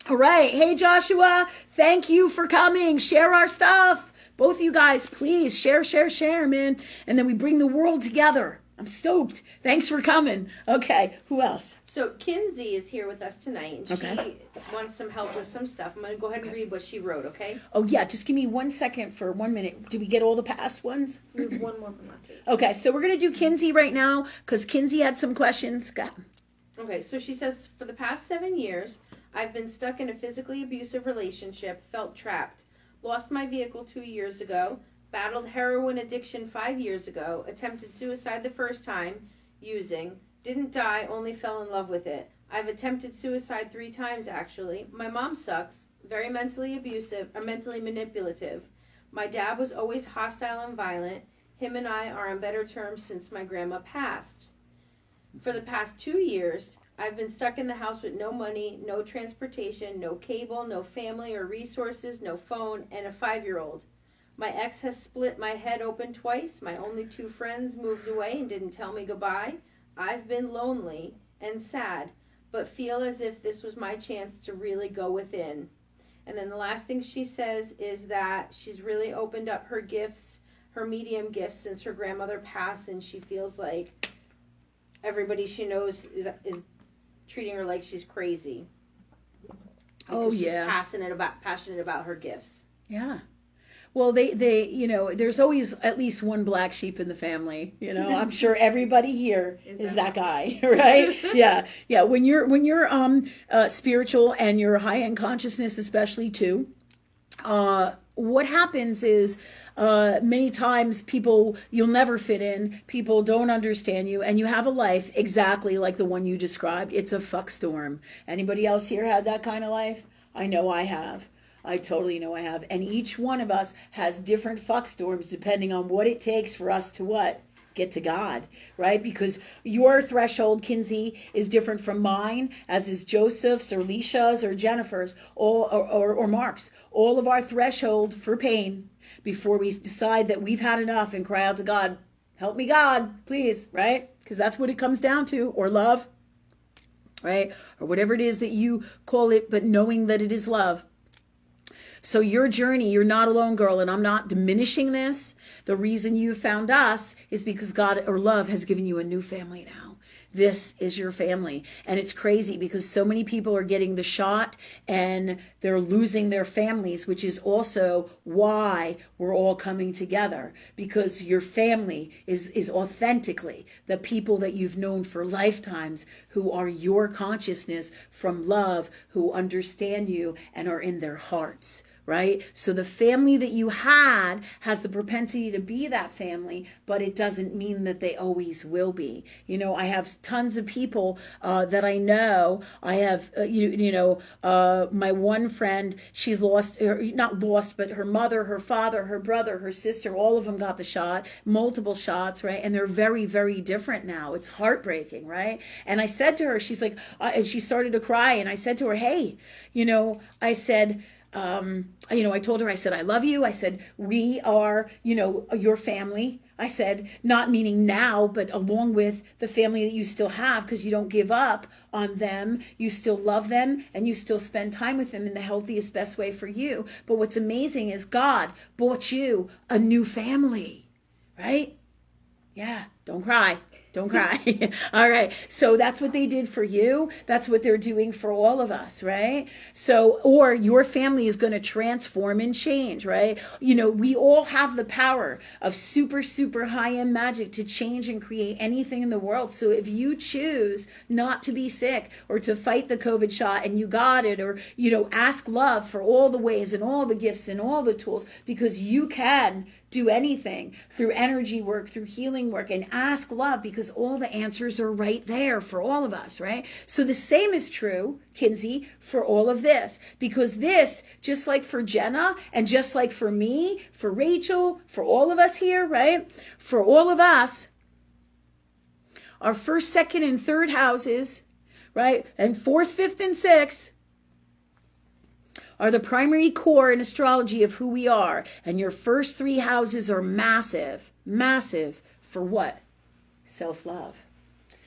All right. Hey, Joshua. Thank you for coming. Share our stuff. Both of you guys, please share, man. And then we bring the world together. I'm stoked. Thanks for coming. Okay. Who else? So Kinsey is here with us tonight, and Okay. she wants some help with some stuff. I'm going to go ahead and read what she wrote, okay? Oh, yeah. Just give me 1 second for 1 minute. Did we get all the past ones? We have one more from last week. Okay. So we're going to do Kinsey right now because Kinsey had some questions. Okay, so she says, for the past 7 years, I've been stuck in a physically abusive relationship, felt trapped, lost my vehicle 2 years ago, battled heroin addiction 5 years ago, attempted suicide the first time, using, didn't die, only fell in love with it. I've attempted suicide 3 times, actually. My mom sucks, very mentally abusive, or mentally manipulative. My dad was always hostile and violent. Him and I are on better terms since my grandma passed. For the past 2 years, I've been stuck in the house with no money, no transportation, no cable, no family or resources, no phone, and a 5-year-old. My ex has split my head open twice. My only 2 friends moved away and didn't tell me goodbye. I've been lonely and sad, but feel as if this was my chance to really go within. And then the last thing she says is that she's really opened up her gifts, her medium gifts, since her grandmother passed, and she feels like everybody she knows is treating her like she's crazy. Oh, she's yeah. passionate about her gifts. Yeah. Well, they, there's always at least one black sheep in the family. I'm sure everybody here is that guy, right? Yeah. When you're spiritual and you're high end consciousness, especially too, what happens is many times you'll never fit in. People don't understand you, and you have a life exactly like the one you described. It's a fuck storm. Anybody else here had that kind of life? I know I have. I totally know I have. And each one of us has different fuck storms depending on what it takes for us to what? Get to God, right? Because your threshold, Kinsey, is different from mine, as is Joseph's or Lisha's or Jennifer's or Mark's. All of our threshold for pain before we decide that we've had enough and cry out to God, help me God, please, right? Because that's what it comes down to, or love, right? Or whatever it is that you call it, but knowing that it is love. So your journey, you're not alone, girl, and I'm not diminishing this. The reason you found us is because God or love has given you a new family now. This is your family. And it's crazy because so many people are getting the shot and they're losing their families, which is also why we're all coming together. Because your family is authentically the people that you've known for lifetimes who are your consciousness from love, who understand you and are in their hearts. Right? So the family that you had has the propensity to be that family, but it doesn't mean that they always will be. I have tons of people that I know. I have, my one friend, she's not lost, but her mother, her father, her brother, her sister, all of them got the shot, multiple shots, right? And they're very, very different now. It's heartbreaking, right? And I said to her, she's like, and she started to cry, and I said to her, hey, I said, I told her, I said, I love you. I said, we are, your family. I said, not meaning now, but along with the family that you still have, because you don't give up on them. You still love them and you still spend time with them in the healthiest, best way for you. But what's amazing is God bought you a new family, right? Yeah. Don't cry. Don't cry. All right. So that's what they did for you. That's what they're doing for all of us, right? So, or your family is going to transform and change, right? You know, we all have the power of super, super high-end magic to change and create anything in the world. So if you choose not to be sick or to fight the COVID shot and you got it, or, you know, ask love for all the ways and all the gifts and all the tools, because you can do anything through energy work, through healing work, and ask love, because all the answers are right there for all of us, right? So the same is true, Kinsey, for all of this, because this, just like for Jenna and just like for me, for Rachel, for all of us here, right? For all of us, our first, second, and third houses, right? And fourth, fifth, and sixth are the primary core in astrology of who we are. And your first three houses are massive, massive for what? Self-love.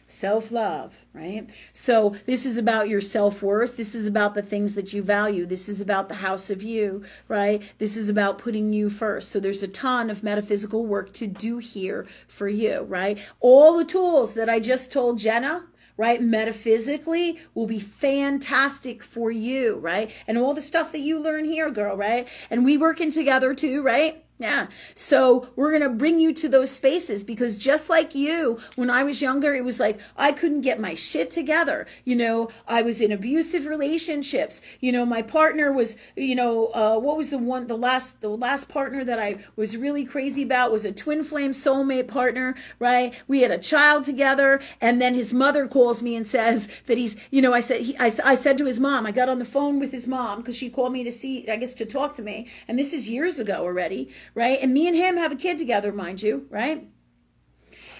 Self-love, right? So this is about your self-worth. This is about the things that you value. This is about the house of you, right? This is about putting you first. So there's a ton of metaphysical work to do here for you, right? All the tools that I just told Jenna, right, metaphysically will be fantastic for you, right? And all the stuff that you learn here, girl, right? And we working together too, right? Yeah. So we're going to bring you to those spaces, because just like you, when I was younger, it was like I couldn't get my shit together. You know, I was in abusive relationships. You know, my partner was, you know, what was the last partner that I was really crazy about was a twin flame soulmate partner, right? We had a child together, and then his mother calls me and says that he's, you know, I said to his mom, I got on the phone with his mom because she called me to see, I guess, to talk to me. And this is years ago already. Right? And me and him have a kid together, mind you, right?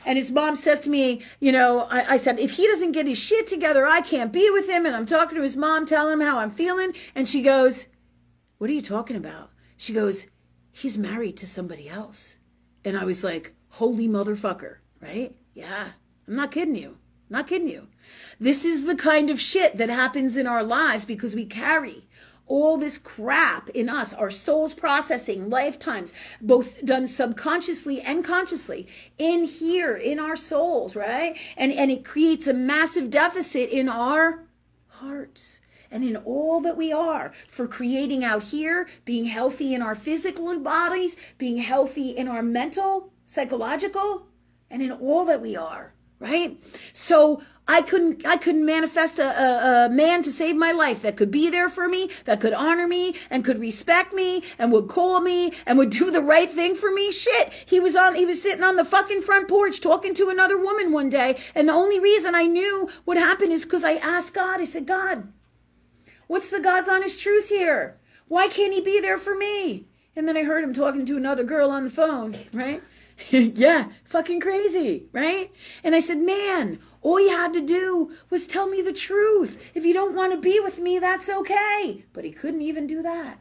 And his mom says to me, you know, I said, if he doesn't get his shit together, I can't be with him. And I'm talking to his mom, telling him how I'm feeling. And she goes, what are you talking about? She goes, he's married to somebody else. And I was like, holy motherfucker, right? Yeah, I'm not kidding you. Not kidding you. This is the kind of shit that happens in our lives because we carry all this crap in us, our souls processing, lifetimes, both done subconsciously and consciously, in here, in our souls, right? And it creates a massive deficit in our hearts and in all that we are for creating out here, being healthy in our physical bodies, being healthy in our mental, psychological, and in all that we are, right? So I couldn't manifest a man to save my life that could be there for me, that could honor me and could respect me and would call me and would do the right thing for me. Shit. He was sitting on the fucking front porch talking to another woman one day. And the only reason I knew what happened is because I asked God. I said, God, what's the God's honest truth here? Why can't he be there for me? And then I heard him talking to another girl on the phone, right? Yeah, fucking crazy, right? And I said, man, all you had to do was tell me the truth. If you don't want to be with me, that's okay. But he couldn't even do that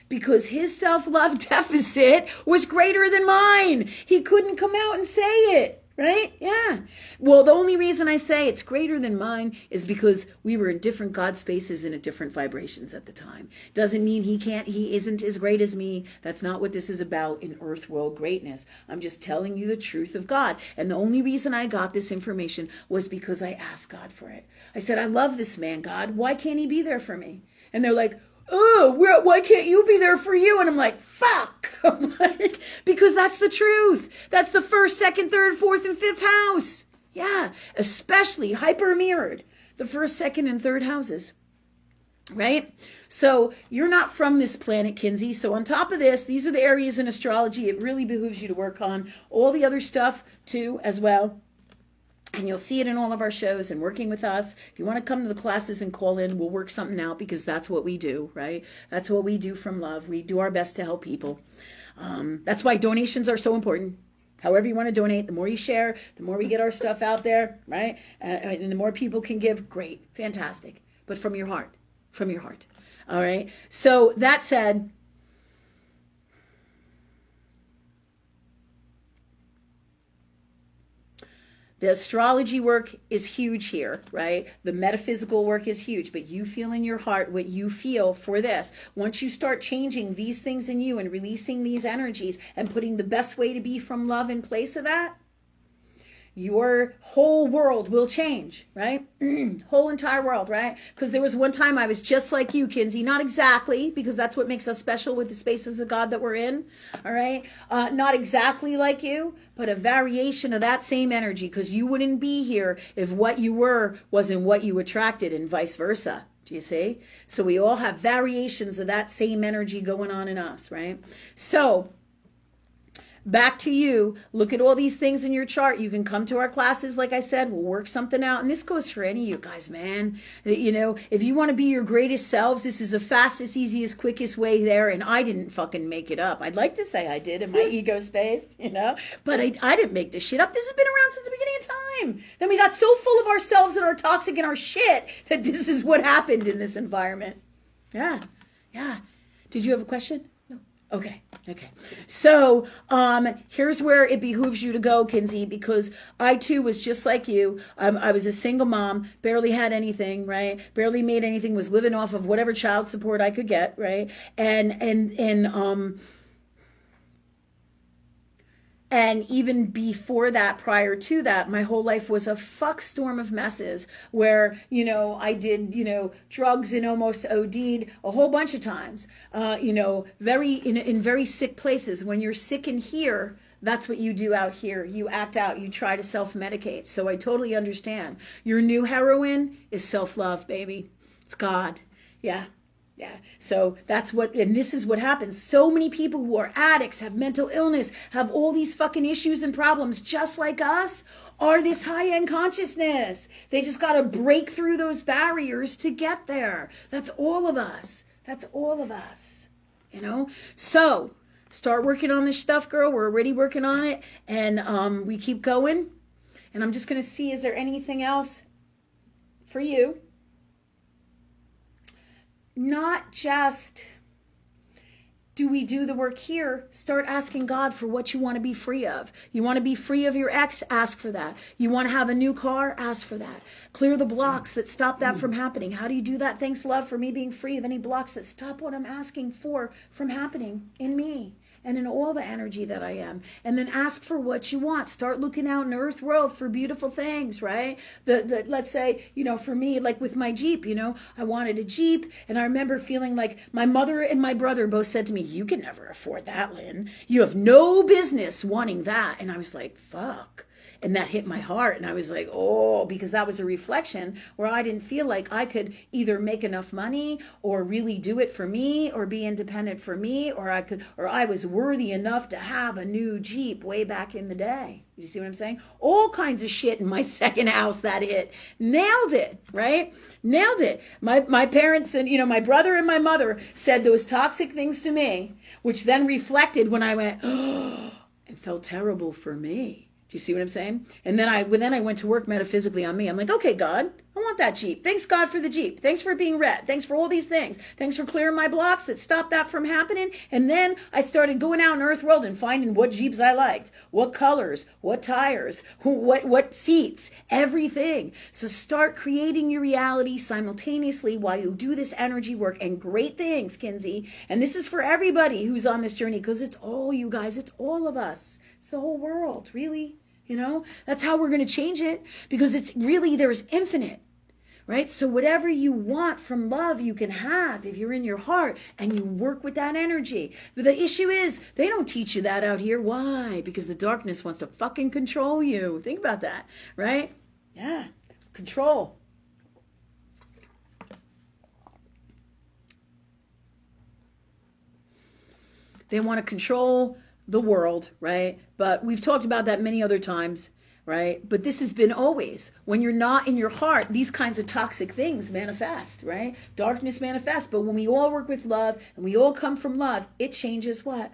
because his self-love deficit was greater than mine. He couldn't come out and say it. Right? Yeah. Well, the only reason I say it's greater than mine is because we were in different God spaces and at different vibrations at the time. Doesn't mean he isn't as great as me. That's not what this is about in earth world greatness. I'm just telling you the truth of God. And the only reason I got this information was because I asked God for it. I said, I love this man, God. Why can't he be there for me? And they're like, oh, why can't you be there for you? And I'm like, fuck. I'm like, because that's the truth. That's the first, second, third, fourth, and fifth house. Yeah, especially hyper mirrored. The first, second, and third houses. Right? So you're not from this planet, Kinsey. So on top of this, these are the areas in astrology it really behooves you to work on. All the other stuff too as well. And you'll see it in all of our shows and working with us. If you want to come to the classes and call in, we'll work something out because that's what we do, right? That's what we do from love. We do our best to help people. That's why donations are so important. However you want to donate, the more you share, the more we get our stuff out there, right? And the more people can give, great, fantastic. But from your heart, all right? So that said, the astrology work is huge here, right? The metaphysical work is huge, but you feel in your heart what you feel for this. Once you start changing these things in you and releasing these energies and putting the best way to be from love in place of that, your whole world will change, right? Whole entire world, right? Because there was one time I was just like you, Kinsey. Not exactly, because that's what makes us special with the spaces of God that we're in, all right? Not exactly like you, but a variation of that same energy, because you wouldn't be here if what you were wasn't what you attracted, and vice versa. Do you see? So we all have variations of that same energy going on in us, right? So back to you. Look at all these things in your chart. You can come to our classes, like I said. We'll work something out. And this goes for any of you guys, man. You know, if you want to be your greatest selves, this is the fastest, easiest, quickest way there. And I didn't fucking make it up. I'd like to say I did in my ego space, you know. But I didn't make this shit up. This has been around since the beginning of time. Then we got so full of ourselves and our toxic and our shit that this is what happened in this environment. Yeah. Did you have a question? Okay. So, here's where it behooves you to go, Kinsey, because I too was just like you. I was a single mom, barely had anything, right? Barely made anything, was living off of whatever child support I could get, right? And even before that, prior to that, my whole life was a fuck storm of messes where, you know, I did, you know, drugs and almost OD'd a whole bunch of times, you know, in very sick places. When you're sick in here, that's what you do out here. You act out. You try to self-medicate. So I totally understand. Your new heroine is self-love, baby. It's God. Yeah. So that's what, and this is what happens. So many people who are addicts, have mental illness, have all these fucking issues and problems just like us, are this high-end consciousness. They just got to break through those barriers to get there. That's all of us. You know? So start working on this stuff, girl. We're already working on it. And we keep going. And I'm just going to see, is there anything else for you? Not just do we do the work here, start asking God for what you want to be free of. You want to be free of your ex? Ask for that. You want to have a new car? Ask for that. Clear the blocks that stop that from happening. How do you do that? Thanks, love, for me being free of any blocks that stop what I'm asking for from happening in me and in all the energy that I am. And then ask for what you want. Start looking out in the earth world for beautiful things, right? Let's say, you know, for me, like with my Jeep, you know, I wanted a Jeep, and I remember feeling like my mother and my brother both said to me, you can never afford that, Lynn. You have no business wanting that. And I was like, fuck. And that hit my heart. And I was like, oh, because that was a reflection where I didn't feel like I could either make enough money or really do it for me or be independent for me, or I was worthy enough to have a new Jeep way back in the day. You see what I'm saying? All kinds of shit in my second house that hit. Nailed it, right? Nailed it. My parents and, you know, my brother and my mother said those toxic things to me, which then reflected when I went, oh, it felt terrible for me. Do you see what I'm saying? And then I went to work metaphysically on me. I'm like, okay, God, I want that Jeep. Thanks, God, for the Jeep. Thanks for being red. Thanks for all these things. Thanks for clearing my blocks that stopped that from happening. And then I started going out in Earth World and finding what Jeeps I liked, what colors, what tires, what seats, everything. So start creating your reality simultaneously while you do this energy work. And great things, Kinsey. And this is for everybody who's on this journey, because it's all you guys. It's all of us. It's the whole world, really. You know, that's how we're going to change it, because it's really, there's infinite, right? So whatever you want from love, you can have if you're in your heart and you work with that energy. But the issue is, they don't teach you that out here. Why? Because the darkness wants to fucking control you. Think about that, right? Yeah, control. They want to control the world, right? But we've talked about that many other times, right? But this has been always. When you're not in your heart, these kinds of toxic things manifest, right? Darkness manifests. But when we all work with love and we all come from love, it changes what?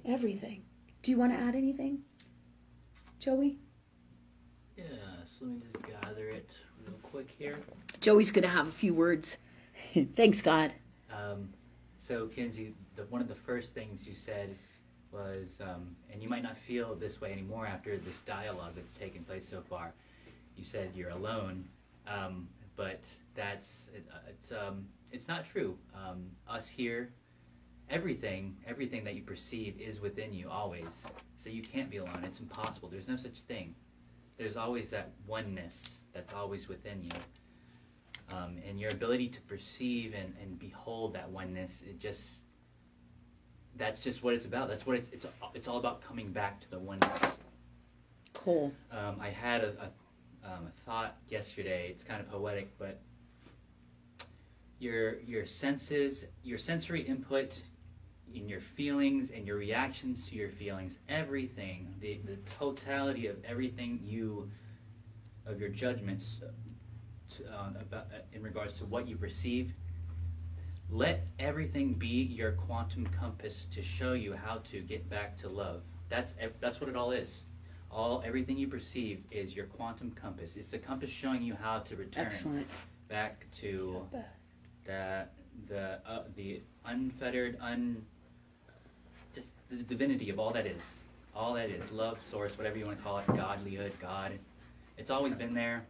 Everything. Do you want to add anything, Joey? Yeah, so let me just gather it real quick here. Joey's going to have a few words. Thanks, God. So, Kinsey, one of the first things you said was, and you might not feel this way anymore after this dialogue that's taken place so far. You said you're alone, but it's not true. Us here, everything that you perceive is within you always. So you can't be alone. It's impossible. There's no such thing. there's always that oneness that's always within you. And your ability to perceive and behold that oneness, that's just what it's about. That's what it's all about, coming back to the oneness. Cool. I had a thought yesterday. It's kind of poetic, but your senses, your sensory input, in your feelings and your reactions to your feelings, everything, the totality of everything of your judgments about in regards to what you perceive, let everything be your quantum compass to show you how to get back to love. That's what it all is. Everything you perceive is your quantum compass. It's the compass showing you how to return back to the unfettered, just the divinity of all that is. All that is, love, source, whatever you want to call it, godlyhood, God. It's always been there,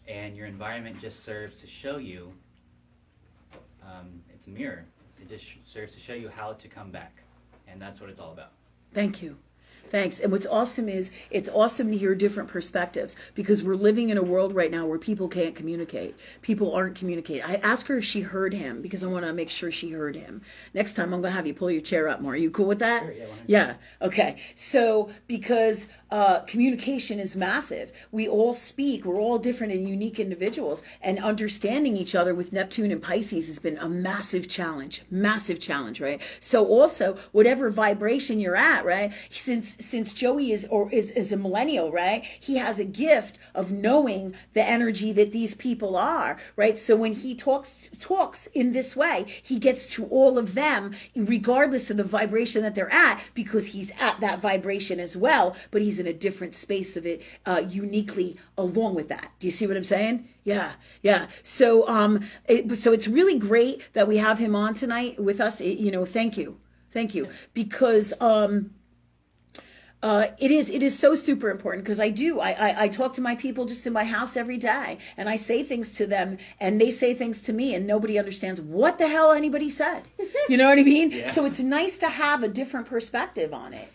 and your environment just serves to show you. It's a mirror. It just serves to show you how to come back, and that's what it's all about. Thank you. Thanks. And what's awesome is it's awesome to hear different perspectives, because we're living in a world right now where people can't communicate. People aren't communicating. I asked her if she heard him, because I want to make sure she heard him. Next time I'm going to have you pull your chair up more. Are you cool with that? Sure, yeah. Yeah. Okay. So because communication is massive. We all speak. We're all different and unique individuals. And understanding each other with Neptune and Pisces has been a massive challenge. Massive challenge, right? So also, whatever vibration you're at, right? Since Joey is a millennial, right? He has a gift of knowing the energy that these people are, right? So when he talks in this way, he gets to all of them, regardless of the vibration that they're at, because he's at that vibration as well, but he's in a different space of it, uniquely along with that. Do you see what I'm saying? Yeah. So it's really great that we have him on tonight with us. Thank you, because it is so super important, because I talk to my people just in my house every day, and I say things to them and they say things to me, and nobody understands what the hell anybody said. You know what I mean? Yeah. So it's nice to have a different perspective on it,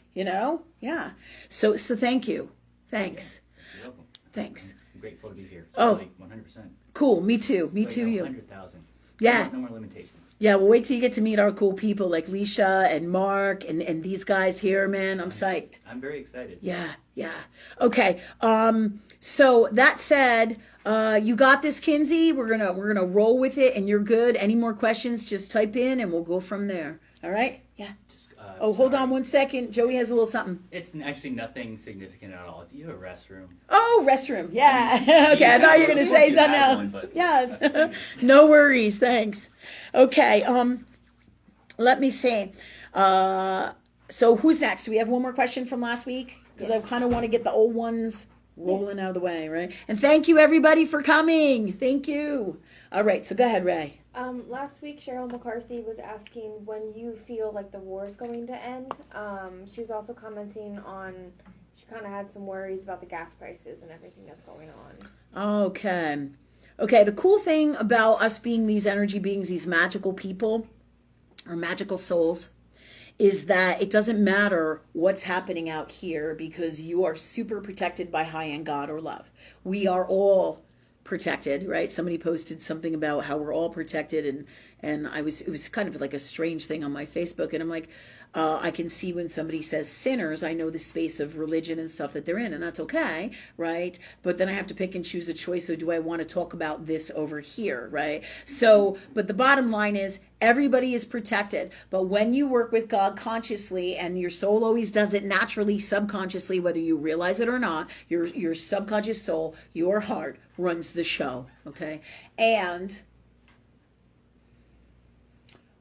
Yeah. So thank you. Thanks. You're welcome. Thanks. I'm grateful to be here. Oh. Totally, 100%. Cool. Me too. You. 100,000. Yeah. No more limitations. Yeah, well, wait till you get to meet our cool people like Leisha and Mark and these guys here, man. I'm psyched. I'm very excited. Yeah. Okay. So that said, you got this, Kinsey. We're gonna roll with it, and you're good. Any more questions? Just type in, and we'll go from there. All right? Yeah. Hold on 1 second. Joey has a little something. It's actually nothing significant at all. Do you have a restroom? Oh, restroom. Yeah. Okay. I thought you were gonna say something else. Yes. No worries. Thanks. Okay. Let me see. So who's next? Do we have one more question from last week? Because I kind of want to get the old ones rolling out of the way, right? And thank you, everybody, for coming. Thank you. All right. So go ahead, Ray. Last week, Cheryl McCarthy was asking when you feel like the war is going to end. She was also commenting on, she kind of had some worries about the gas prices and everything that's going on. Okay. The cool thing about us being these energy beings, these magical people, or magical souls, is that it doesn't matter what's happening out here, because you are super protected by high-end God or love. We are all protected, right? Somebody posted something about how we're all protected, and it was kind of like a strange thing on my Facebook, and I'm like, I can see when somebody says sinners, I know the space of religion and stuff that they're in, and that's okay, right? But then I have to pick and choose a choice. So do I want to talk about this over here, right? So, but the bottom line is everybody is protected. But when you work with God consciously, and your soul always does it naturally, subconsciously, whether you realize it or not, your subconscious soul, your heart runs the show, okay? And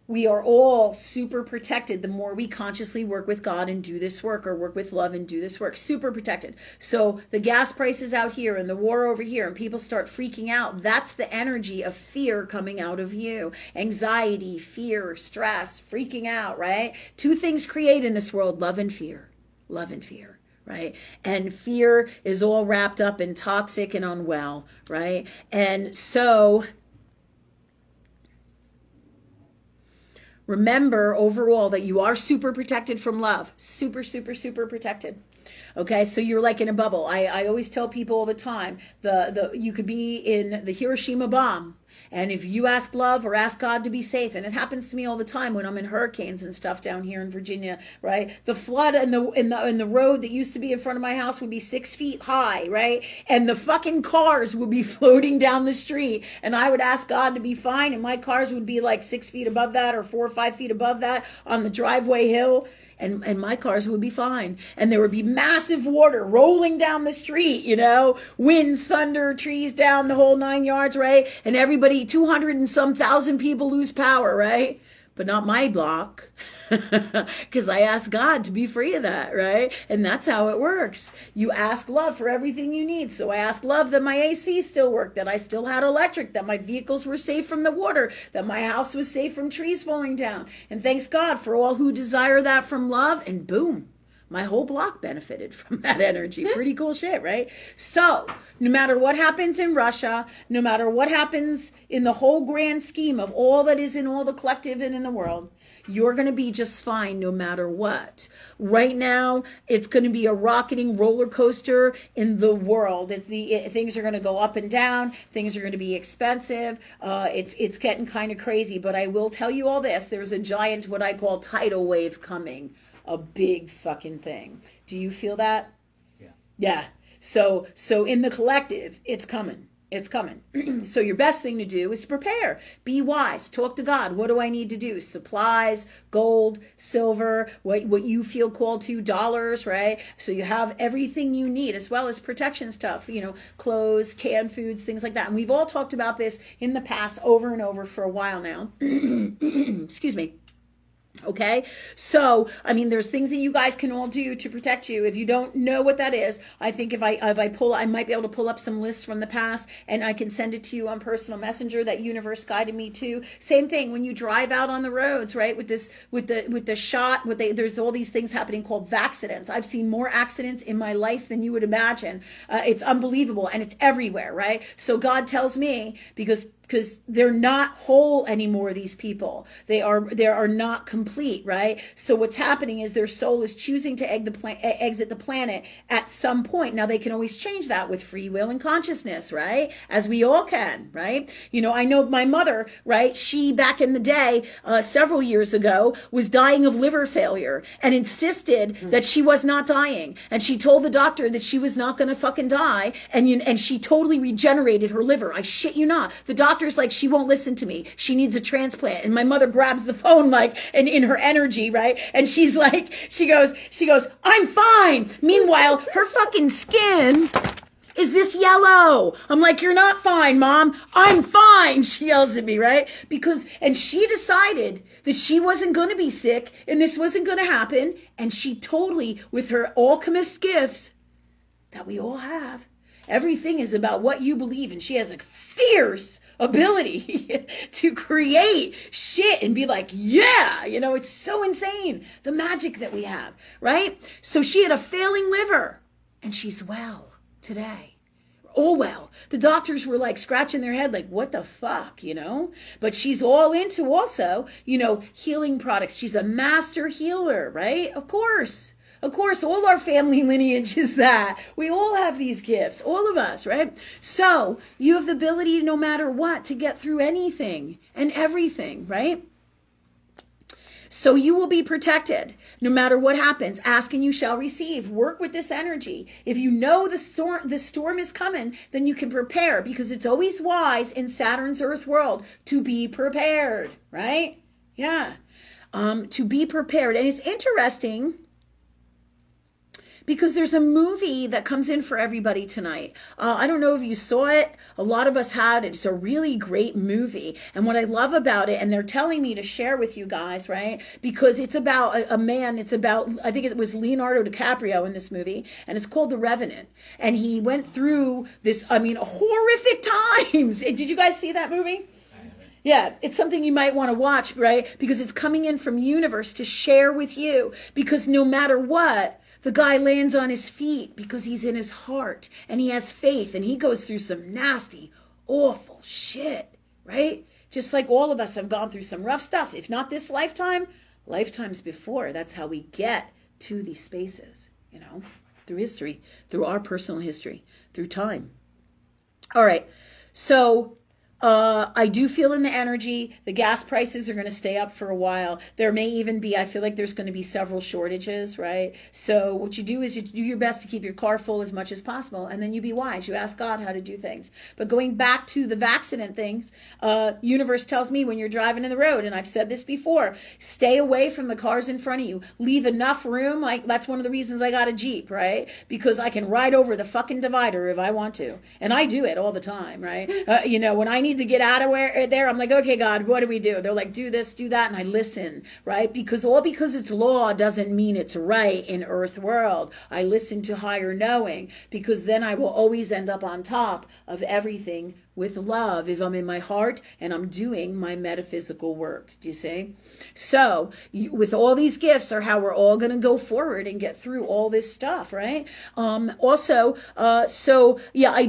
we are all super protected the more we consciously work with God and do this work, or work with love and do this work. Super protected. So the gas prices out here and the war over here, and people start freaking out. That's the energy of fear coming out of you. Anxiety, fear, stress, freaking out, right? Two things create in this world: love and fear. Love and fear. Right? And fear is all wrapped up in toxic and unwell, right? And so remember overall that you are super protected from love. Super, super, super protected. Okay, so you're like in a bubble. I always tell people all the time, you could be in the Hiroshima bomb, and if you ask love or ask God to be safe, and it happens to me all the time when I'm in hurricanes and stuff down here in Virginia, right? The flood in the road that used to be in front of my house would be 6 feet high, right? And the fucking cars would be floating down the street, and I would ask God to be fine, and my cars would be like 6 feet above that or 4 or 5 feet above that on the driveway hill. And my cars would be fine. And there would be massive water rolling down the street, winds, thunder, trees down, the whole 9 yards, right? And everybody, 200 and some thousand people lose power, right? But not my block. Because I asked God to be free of that, right? And that's how it works. You ask love for everything you need. So I asked love that my AC still worked, that I still had electric, that my vehicles were safe from the water, that my house was safe from trees falling down. And thanks God for all who desire that from love. And boom, my whole block benefited from that energy. Pretty cool shit, right? So no matter what happens in Russia, no matter what happens in the whole grand scheme of all that is in all the collective and in the world, you're going to be just fine no matter what. Right now, it's going to be a rocketing roller coaster in the world. Things are going to go up and down. Things are going to be expensive. It's getting kind of crazy. But I will tell you all this. There's a giant, what I call tidal wave coming. A big fucking thing. Do you feel that? Yeah. Yeah. So in the collective, it's coming. It's coming. So your best thing to do is to prepare. Be wise. Talk to God. What do I need to do? Supplies, gold, silver, what you feel called to, dollars, right? So you have everything you need, as well as protection stuff, clothes, canned foods, things like that. And we've all talked about this in the past over and over for a while now. Excuse me. Okay, so there's things that you guys can all do to protect you. If you don't know what that is, I think if I might be able to pull up some lists from the past, and I can send it to you on personal messenger. That universe guided me to. Same thing when you drive out on the roads, right? With the shot, there's all these things happening called accidents. I've seen more accidents in my life than you would imagine. It's unbelievable, and it's everywhere, right? So God tells me because they're not whole anymore, these people. They are not complete, right? So what's happening is their soul is choosing to exit the planet at some point. Now, they can always change that with free will and consciousness, right? As we all can, right? I know my mother, right? She, back in the day, several years ago, was dying of liver failure and insisted that she was not dying. And she told the doctor that she was not going to fucking die. And she totally regenerated her liver. I shit you not. The doctor's like, she won't listen to me. She needs a transplant. And my mother grabs the phone and in her energy, right? And she's like, she goes, I'm fine. Meanwhile, her fucking skin is this yellow. I'm like, you're not fine, Mom. I'm fine. She yells at me, right? And she decided that she wasn't going to be sick and this wasn't going to happen. And she totally, with her alchemist gifts that we all have, everything is about what you believe. And she has a fierce ability to create shit and be like, yeah, it's so insane, the magic that we have, right? So she had a failing liver and she's well today. Oh, well, the doctors were like scratching their head like, what the fuck, but she's all into also, healing products. She's a master healer, right? Of course, all our family lineage is that. We all have these gifts, all of us, right? So you have the ability, no matter what, to get through anything and everything, right? So you will be protected no matter what happens. Ask and you shall receive. Work with this energy. If you know the storm is coming, then you can prepare, because it's always wise in Saturn's Earth world to be prepared, right? Yeah. To be prepared. And it's interesting, because there's a movie that comes in for everybody tonight. I don't know if you saw it. A lot of us had it. It's a really great movie. And what I love about it, and they're telling me to share with you guys, right? Because it's about a man. It's about, I think it was Leonardo DiCaprio in this movie. And it's called The Revenant. And he went through this, horrific times. Did you guys see that movie? Yeah, it's something you might want to watch, right? Because it's coming in from universe to share with you. Because no matter what, the guy lands on his feet because he's in his heart and he has faith, and he goes through some nasty, awful shit, right? Just like all of us have gone through some rough stuff. If not this lifetime, lifetimes before. That's how we get to these spaces, through history, through our personal history, through time. All right. So I do feel in the energy, the gas prices are going to stay up for a while. There may even be, I feel like there's going to be several shortages, right? So what you do is you do your best to keep your car full as much as possible, and then you be wise. You ask God how to do things. But going back to the vaccinated things, universe tells me when you're driving in the road, and I've said this before, stay away from the cars in front of you. Leave enough room. Like, that's one of the reasons I got a Jeep, right? Because I can ride over the fucking divider if I want to. And I do it all the time, right? When I need to get out of there, I'm like, okay, God, what do we do? They're like, do this, do that, and I listen, right? Because it's law doesn't mean it's right in Earth world. I listen to higher knowing, because then I will always end up on top of everything with love if I'm in my heart and I'm doing my metaphysical work. Do you see? So with all these gifts are how we're all going to go forward and get through all this stuff, right? I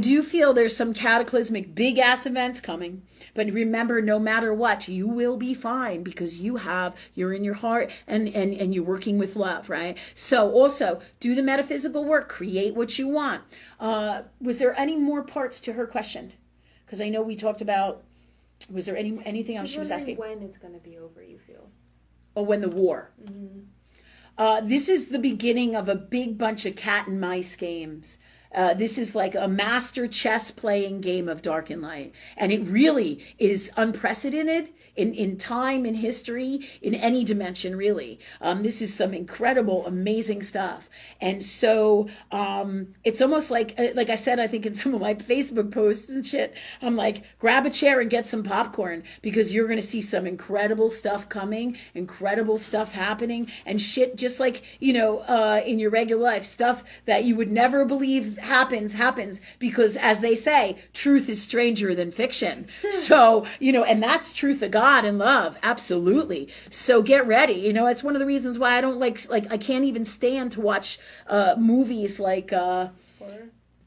do feel there's some cataclysmic big ass events coming. But remember, no matter what, you will be fine, because you're in your heart and you're working with love, right? So also do the metaphysical work, create what you want. Was there any more parts to her question? Because I know we talked about, was there anything else she was asking? When it's going to be over, you feel? Oh, when the war. Mm-hmm. This is the beginning of a big bunch of cat and mice games. This is like a master chess playing game of dark and light. And it really is unprecedented in time, in history, in any dimension, really. This is some incredible, amazing stuff. And so it's almost like I said, I think in some of my Facebook posts and shit, I'm like, grab a chair and get some popcorn, because you're going to see some incredible stuff coming, incredible stuff happening, and shit just like, in your regular life, stuff that you would never believe happens, because as they say, truth is stranger than fiction. So, and that's truth of God and love. Absolutely. So get ready. It's one of the reasons why I don't like I can't even stand to watch movies like Horror?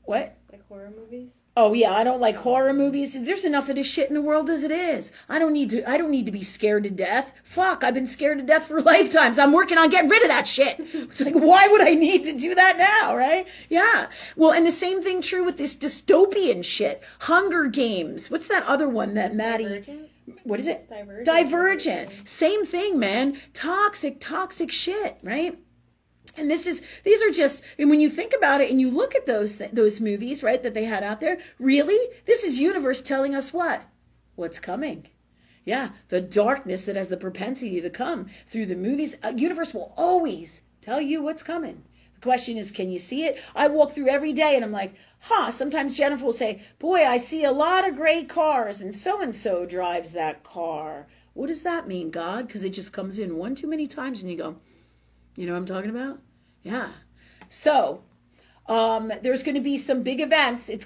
What? Like horror movies? Oh yeah, I don't like horror movies. There's enough of this shit in the world as it is. I don't need to be scared to death. Fuck, I've been scared to death for lifetimes. I'm working on getting rid of that shit. It's like, why would I need to do that now, right? Yeah. Well, and the same thing true with this dystopian shit. Hunger Games. What's that other one that Maddie... Divergent? What is it? Divergent. Same thing, man. Toxic shit, right? And these are just, and when you think about it and you look at those movies, right, that they had out there, really, this is universe telling us what's coming. Yeah, the darkness that has the propensity to come through the movies. Universe will always tell you what's coming. The question is, can you see it? I walk through every day and I'm like, sometimes Jennifer will say, boy, I see a lot of great cars and so drives that car. What does that mean, God? Because it just comes in one too many times and you go, you know what I'm talking about? Yeah. So, there's going to be some big events. It's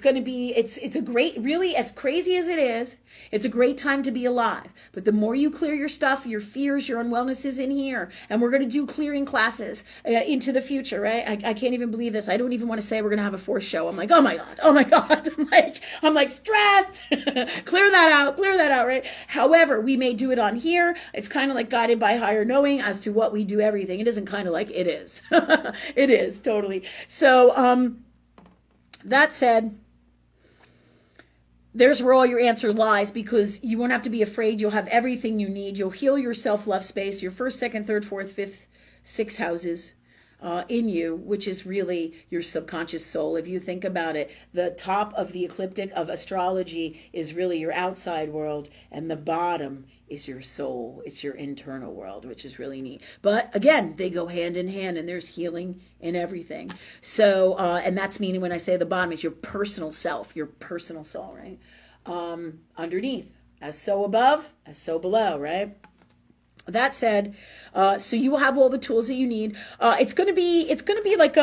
a great, really, as crazy as it is, it's a great time to be alive. But the more you clear your stuff, your fears, your unwellness is in here. And we're going to do clearing classes into the future, right? I can't even believe this. I don't even want to say we're going to have a fourth show. I'm like, oh my God. I'm like stressed. Clear that out, right? However, we may do it on here. It's kind of like guided by higher knowing as to what we do everything. It isn't kind of like, it is. It is, totally. So, that said, there's where all your answer lies, because you won't have to be afraid. You'll have everything you need. You'll heal your self-love space, your first, second, third, fourth, fifth, sixth houses in you, which is really your subconscious soul. If you think about it, the top of the ecliptic of astrology is really your outside world, and the bottom is your soul. It's your internal world, which is really neat. But again, they go hand in hand, and there's healing in everything. So, and that's meaning when I say the bottom, it's your personal self, your personal soul, right? Underneath, as so above, as so below, right? That said, so you will have all the tools that you need. It's going to be like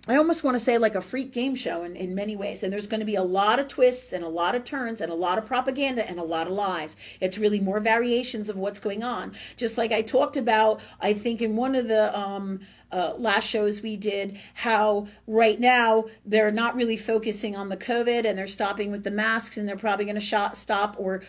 I almost want to say like a freak game show in many ways. And there's going to be a lot of twists and a lot of turns and a lot of propaganda and a lot of lies. It's really more variations of what's going on. Just like I talked about, I think in one of the last shows we did, how right now they're not really focusing on the COVID and they're stopping with the masks, and they're probably going to stop or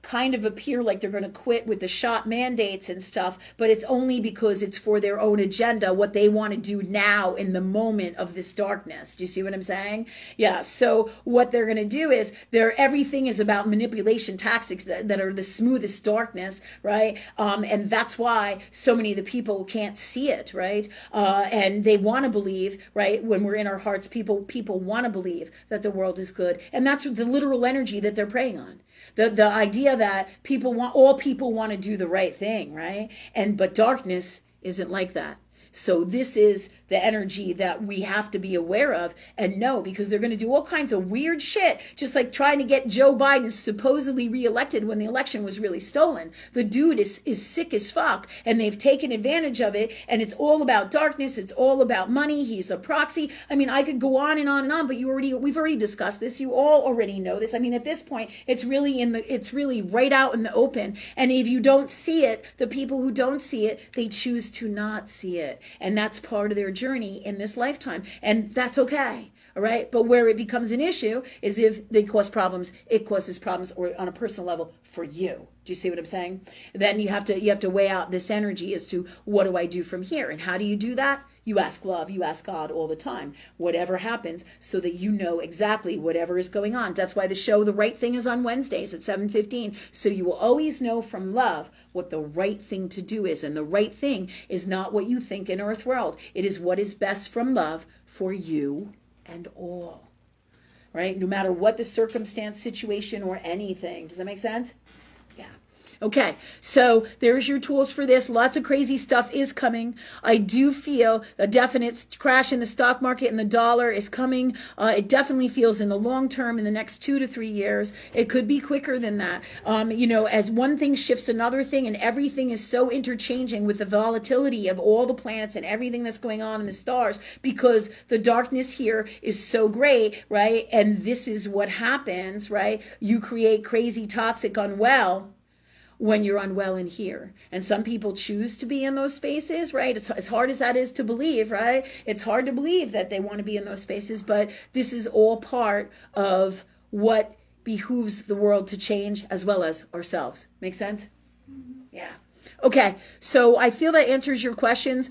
kind of appear like they're going to quit with the shot mandates and stuff, but it's only because it's for their own agenda, what they want to do now in the moment of this darkness. Do you see what I'm saying? Yeah, so what they're going to do is everything is about manipulation tactics that are the smoothest darkness, right? And that's why so many of the people can't see it, right? And they want to believe, right? When we're in our hearts, people want to believe that the world is good. And that's the literal energy that they're preying on. The idea that all people want to do the right thing, right? But darkness isn't like that. So this is the energy that we have to be aware of and know, because they're going to do all kinds of weird shit, just like trying to get Joe Biden supposedly reelected when the election was really stolen. The dude is sick as fuck, and they've taken advantage of it, and it's all about darkness. It's all about money. He's a proxy. I mean, I could go on and on and on, but we've already discussed this. You all already know this. I mean, at this point, it's really right out in the open. And if you don't see it, the people who don't see it, they choose to not see it. And that's part of their journey in this lifetime. And that's okay. All right. But where it becomes an issue is if they cause problems, it causes problems, or on a personal level for you. Do you see what I'm saying? Then you have to weigh out this energy as to what do I do from here? And how do you do that? You ask love, you ask God all the time, whatever happens, so that you know exactly whatever is going on. That's why the show The Right Thing is on Wednesdays at 7:15. So you will always know from love what the right thing to do is. And the right thing is not what you think in Earth World. It is what is best from love for you and all. Right? No matter what the circumstance, situation, or anything. Does that make sense? Yeah. Okay, so there's your tools for this. Lots of crazy stuff is coming. I do feel a definite crash in the stock market, and the dollar is coming. It definitely feels in the long term, in the next 2 to 3 years. It could be quicker than that. As one thing shifts another thing, and everything is so interchanging with the volatility of all the planets and everything that's going on in the stars, because the darkness here is so great, right? And this is what happens, right? You create crazy, toxic, unwell when you're unwell in here. And some people choose to be in those spaces, right? It's as hard as that is to believe, right? It's hard to believe that they want to be in those spaces, but this is all part of what behooves the world to change, as well as ourselves. Make sense? Mm-hmm. Yeah. Okay, so I feel that answers your questions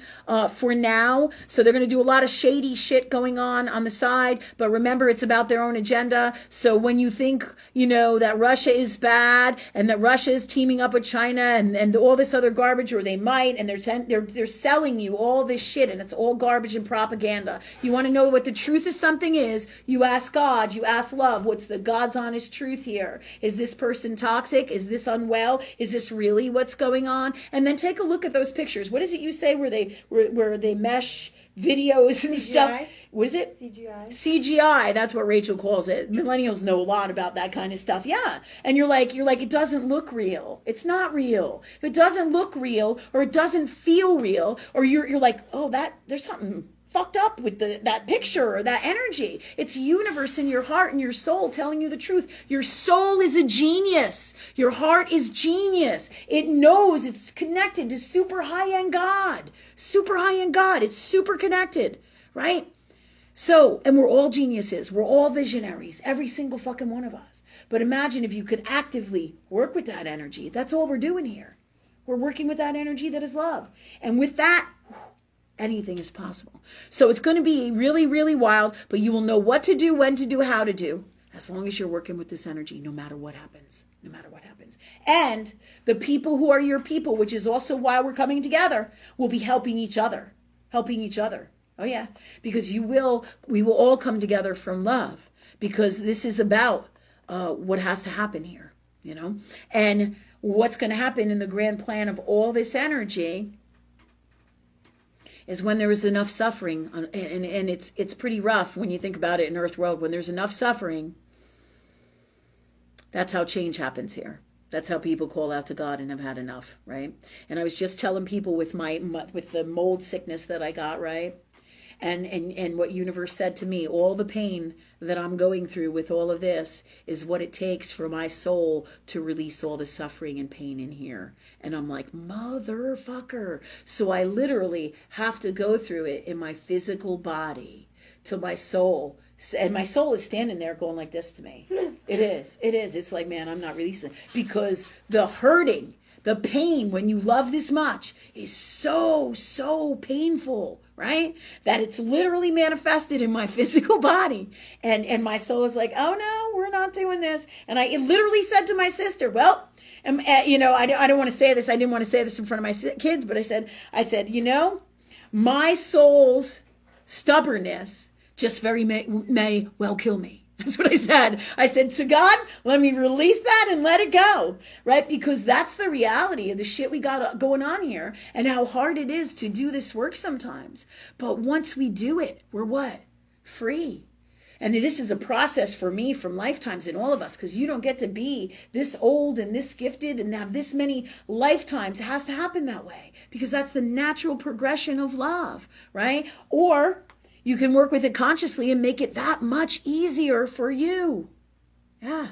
for now. So they're going to do a lot of shady shit going on the side, but remember, it's about their own agenda. So when you think, that Russia is bad and that Russia is teaming up with China and all this other garbage, or they might, and they're selling you all this shit, and it's all garbage and propaganda. You want to know what the truth of something is, you ask God, you ask love. What's the God's honest truth here? Is this person toxic? Is this unwell? Is this really what's going on? And then take a look at those pictures. What is it you say where they mesh videos and CGI? Stuff? What is it? CGI. CGI. That's what Rachel calls it. Millennials know a lot about that kind of stuff. Yeah. And you're like, it doesn't look real. It's not real. If it doesn't look real, or it doesn't feel real, or you're like, oh, there's something fucked up with that picture or that energy. It's universe in your heart and your soul telling you the truth. Your soul is a genius. Your heart is genius. It knows it's connected to super high-end God. Super high-end God. It's super connected, right? So, and we're all geniuses. We're all visionaries. Every single fucking one of us. But imagine if you could actively work with that energy. That's all we're doing here. We're working with that energy that is love. And with that, anything is possible. So it's going to be really, really wild, but you will know what to do, when to do, how to do, as long as you're working with this energy, no matter what happens. No matter what happens. And the people who are your people, which is also why we're coming together, will be helping each other. Helping each other. Oh yeah. Because we will all come together from love. Because this is about what has to happen here. And what's going to happen in the grand plan of all this energy is when there is enough suffering, and it's pretty rough when you think about it in Earth World. When there's enough suffering, that's how change happens here. That's how people call out to God and have had enough, right? And I was just telling people with with the mold sickness that I got, right? And what universe said to me, all the pain that I'm going through with all of this is what it takes for my soul to release all the suffering and pain in here. And I'm like, motherfucker. So I literally have to go through it in my physical body till my soul, and my soul is standing there going like this to me. It is. It's like, man, I'm not releasing. Because the hurting, the pain when you love this much is so painful, right? That it's literally manifested in my physical body. And my soul is like, oh no, we're not doing this. And I literally said to my sister, well, you know, I don't want to say this. I didn't want to say this in front of my kids, but I said, you know, my soul's stubbornness just very may well kill me. That's what I said. I said, to God, let me release that and let it go, right? Because that's the reality of the shit we got going on here and how hard it is to do this work sometimes. But once we do it, we're what? Free. And this is a process for me from lifetimes in all of us, because you don't get to be this old and this gifted and have this many lifetimes. It has to happen that way because that's the natural progression of love, right? Or you can work with it consciously and make it that much easier for you. Yeah.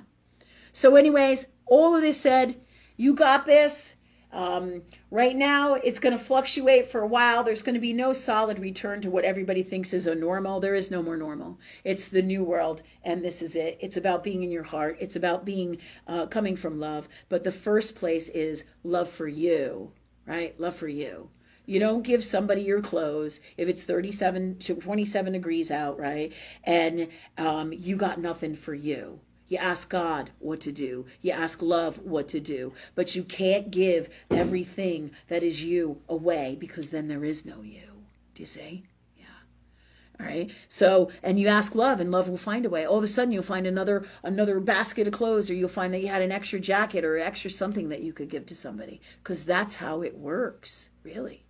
So anyways, all of this said, you got this. Right now, it's going to fluctuate for a while. There's going to be no solid return to what everybody thinks is a normal. There is no more normal. It's the new world, and this is it. It's about being in your heart. It's about being coming from love. But the first place is love for you, right? Love for you. You don't give somebody your clothes if it's 37 to 27 degrees out, right? And you got nothing for you. You ask God what to do. You ask love what to do. But you can't give everything that is you away because then there is no you. Do you see? Yeah. All right. So, and you ask love and love will find a way. All of a sudden you'll find another basket of clothes, or you'll find that you had an extra jacket or extra something that you could give to somebody, because that's how it works, really.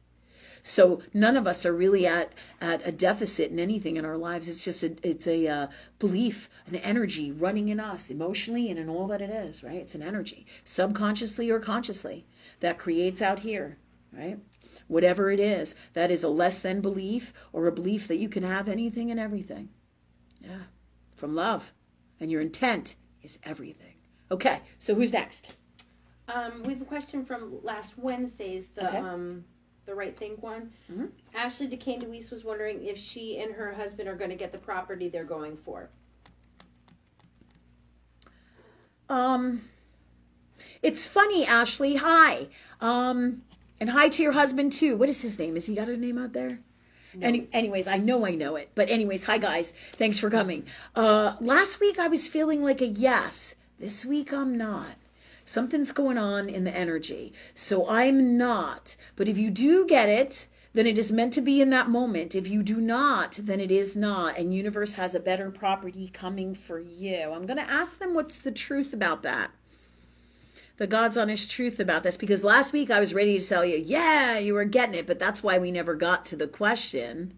So none of us are really at a deficit in anything in our lives. It's just it's a belief, an energy running in us emotionally and in all that it is, right? It's an energy, subconsciously or consciously, that creates out here, right? Whatever it is, that is a less than belief or a belief that you can have anything and everything. Yeah, from love. And your intent is everything. Okay, so who's next? We have a question from last Wednesday's, the Right Think one. Mm-hmm. Ashley DeCane DeWeese was wondering if she and her husband are going to get the property they're going for. It's funny, Ashley. Hi. And hi to your husband too. What is his name? Has he got a name out there? No. Anyways, I know it. But anyways, hi guys. Thanks for coming. Last week I was feeling like a yes. This week I'm not. Something's going on in the energy. So I'm not. But if you do get it, then it is meant to be in that moment. If you do not, then it is not. And universe has a better property coming for you. I'm going to ask them what's the truth about that. The God's honest truth about this. Because last week I was ready to tell you, yeah, you were getting it. But that's why we never got to the question.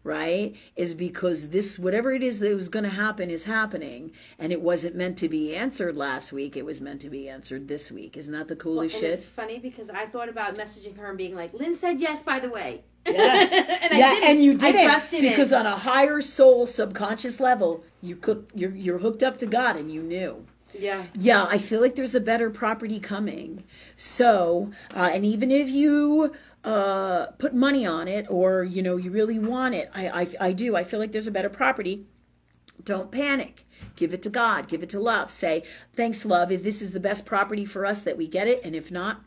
Right? Is because this, whatever it is that was going to happen is happening, and it wasn't meant to be answered last week. It was meant to be answered this week. Isn't that the coolest shit? It's funny because I thought about messaging her and being like, Lynn said yes, by the way. Yeah. And I didn't. And you didn't. I just didn't. Because on a higher soul subconscious level, you're hooked up to God and you knew. Yeah. Yeah, I feel like there's a better property coming. So, and even if you put money on it, or you really want it, I do. I feel like there's a better property. Don't panic. Give it to God. Give it to love. Say, thanks, love. If this is the best property for us, that we get it, and if not,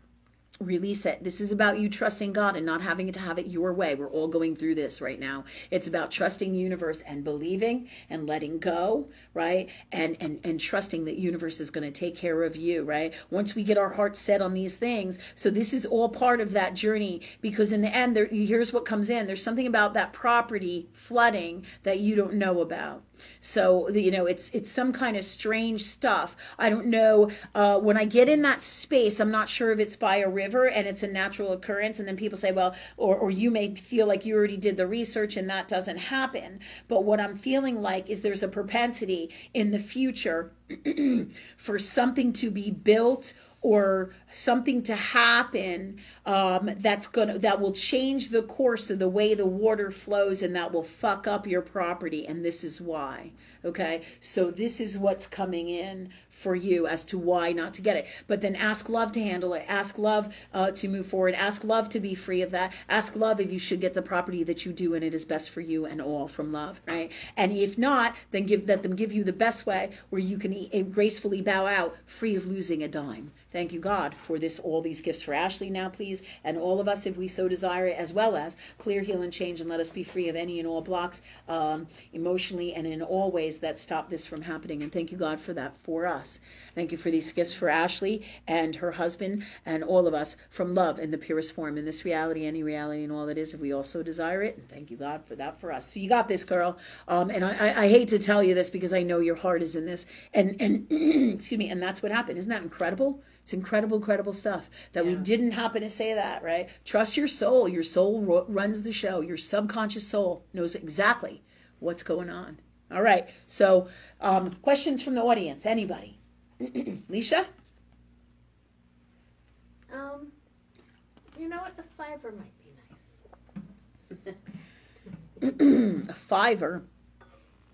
release it. This is about you trusting God and not having to have it your way. We're all going through this right now. It's about trusting the universe and believing and letting go, right? And trusting that universe is going to take care of you, right? Once we get our hearts set on these things. So this is all part of that journey, because in the end, here's what comes in. There's something about that property flooding that you don't know about. So, it's some kind of strange stuff. I don't know. When I get in that space, I'm not sure if it's by a river and it's a natural occurrence. And then people say, well, or you may feel like you already did the research and that doesn't happen. But what I'm feeling like is there's a propensity in the future for something to be built or something to happen that will change the course of the way the water flows, and that will fuck up your property, and this is why. Okay, so this is what's coming in for you as to why not to get it. But then ask love to handle it. Ask love to move forward. Ask love to be free of that. Ask love if you should get the property that you do and it is best for you, and all from love, right? And if not, then let them give you the best way where you can gracefully bow out, free of losing a dime. Thank you, God, for all these gifts for Ashley now, please, and all of us, if we so desire it, as well as clear, heal, and change, and let us be free of any and all blocks, emotionally and in all ways that stop this from happening. And thank you, God, for that for us. Thank you for these gifts for Ashley and her husband and all of us from love in the purest form, in this reality, any reality, and all that is, if we also desire it. And thank you, God, for that for us. So you got this, girl. And I hate to tell you this because I know your heart is in this. And excuse me, and that's what happened. Isn't that incredible? It's incredible, incredible stuff that we didn't happen to say that, right? Trust your soul. Your soul runs the show. Your subconscious soul knows exactly what's going on. All right. So questions from the audience. Anybody? Leisha? You know what? A $5 might be nice. A $5.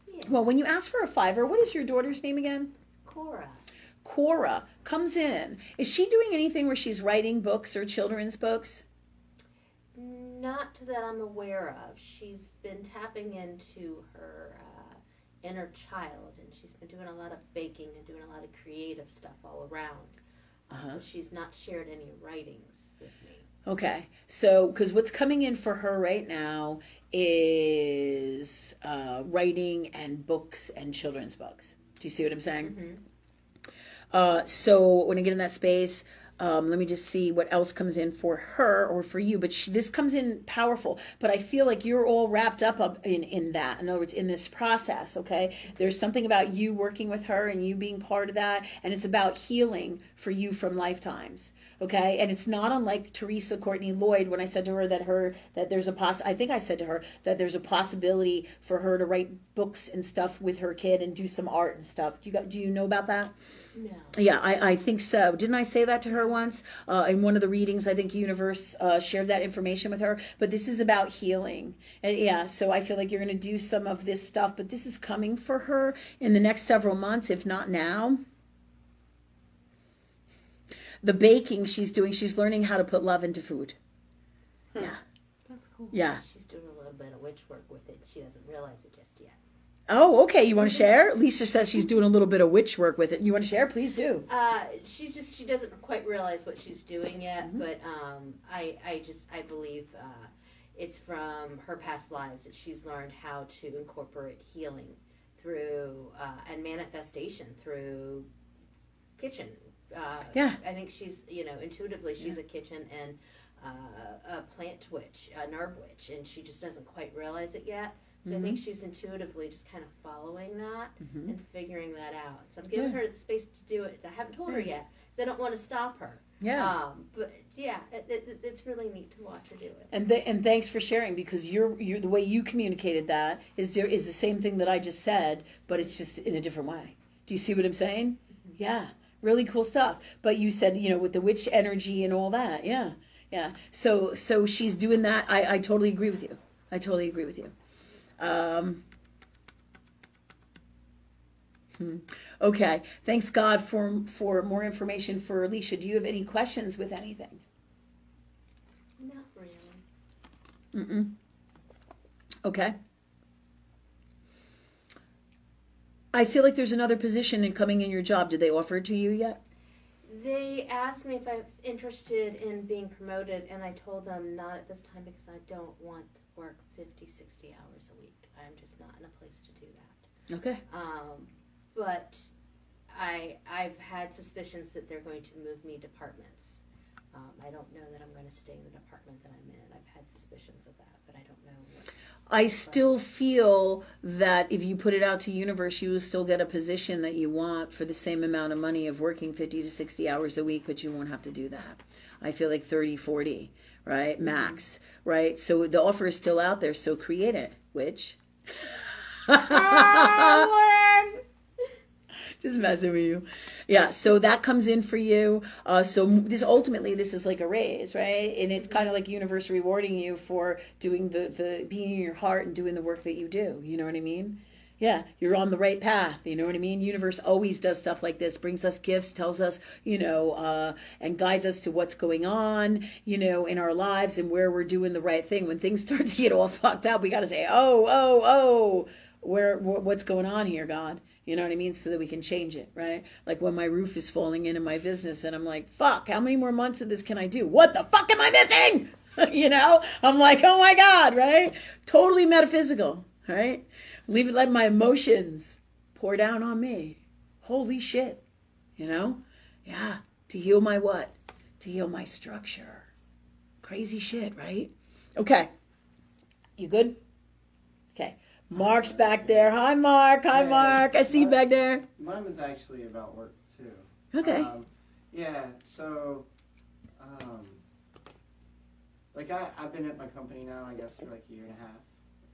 Yeah. Well, when you ask for a $5, what is your daughter's name again? Cora. Cora comes in. Is she doing anything where she's writing books or children's books? Not that I'm aware of. She's been tapping into her inner child, and she's been doing a lot of baking and doing a lot of creative stuff all around. But she's not shared any writings with me. Okay. So, because what's coming in for her right now is writing and books and children's books. Do you see what I'm saying? Mm-hmm. So when I get in that space, let me just see what else comes in for her or for you. But this comes in powerful. But I feel like you're all wrapped up in that. In other words, in this process, okay? There's something about you working with her and you being part of that. And it's about healing for you from lifetimes, okay? And it's not unlike Teresa Courtney Lloyd when I said to her that there's I think I said to her that there's a possibility for her to write books and stuff with her kid and do some art and stuff. Do you know about that? No. Yeah, I think so. Didn't I say that to her once? In one of the readings, I think Universe shared that information with her. But this is about healing. And yeah, so I feel like you're going to do some of this stuff. But this is coming for her in the next several months, if not now. The baking she's doing, she's learning how to put love into food. Yeah. That's cool. Yeah. She's doing a little bit of witch work with it. She doesn't realize it just yet. Oh, okay. You want to share? Lisa says she's doing a little bit of witch work with it. You want to share? Please do. She doesn't quite realize what she's doing yet, but I believe it's from her past lives that she's learned how to incorporate healing through and manifestation through kitchen. I think she's, intuitively she's a kitchen and a plant witch, an herb witch, and she just doesn't quite realize it yet. So I think she's intuitively just kind of following that and figuring that out. So I'm giving her the space to do it. I haven't told her yet because I don't want to stop her. Yeah. But yeah, it's really neat to watch her do it. And thanks for sharing, because you're the way you communicated that is the same thing that I just said, but it's just in a different way. Do you see what I'm saying? Mm-hmm. Yeah. Really cool stuff. But you said, with the witch energy and all that. Yeah. Yeah. So she's doing that. I totally agree with you. I totally agree with you. Okay. Thanks, God, for more information for Alicia. Do you have any questions with anything? Not really. Okay. I feel like there's another position coming in your job. Did they offer it to you yet? They asked me if I was interested in being promoted, and I told them not at this time because I don't want to work 50, 60 hours a week. I'm just not in a place to do that. Okay. But I've had suspicions that they're going to move me departments. I don't know that I'm going to stay in the department that I'm in. I've had suspicions of that, but I don't know what. I still feel that if you put it out to Universe, you will still get a position that you want for the same amount of money of working 50 to 60 hours a week, but you won't have to do that. I feel like 30, 40, right? Max, right? So the offer is still out there, so create it, which... Just messing with you. Yeah, so that comes in for you. So this is like a raise, right? And it's kind of like universe rewarding you for doing the being in your heart and doing the work that you do. You know what I mean? Yeah, you're on the right path. You know what I mean? Universe always does stuff like this, brings us gifts, tells us, and guides us to what's going on, in our lives and where we're doing the right thing. When things start to get all fucked up, we got to say, what's going on here, God? You know what I mean? So that we can change it, right? Like when my roof is falling in my business and I'm like, fuck, how many more months of this can I do? What the fuck am I missing? I'm like, oh my God, right? Totally metaphysical, right? Let my emotions pour down on me. Holy shit. Yeah. To heal my what? To heal my structure. Crazy shit, right? Okay. You good? Okay. Mark's back there. Hi, Mark. Hi, Mark. I see you back there. Mine was actually about work, too. Okay. So, I've been at my company now, I guess, for like a year and a half.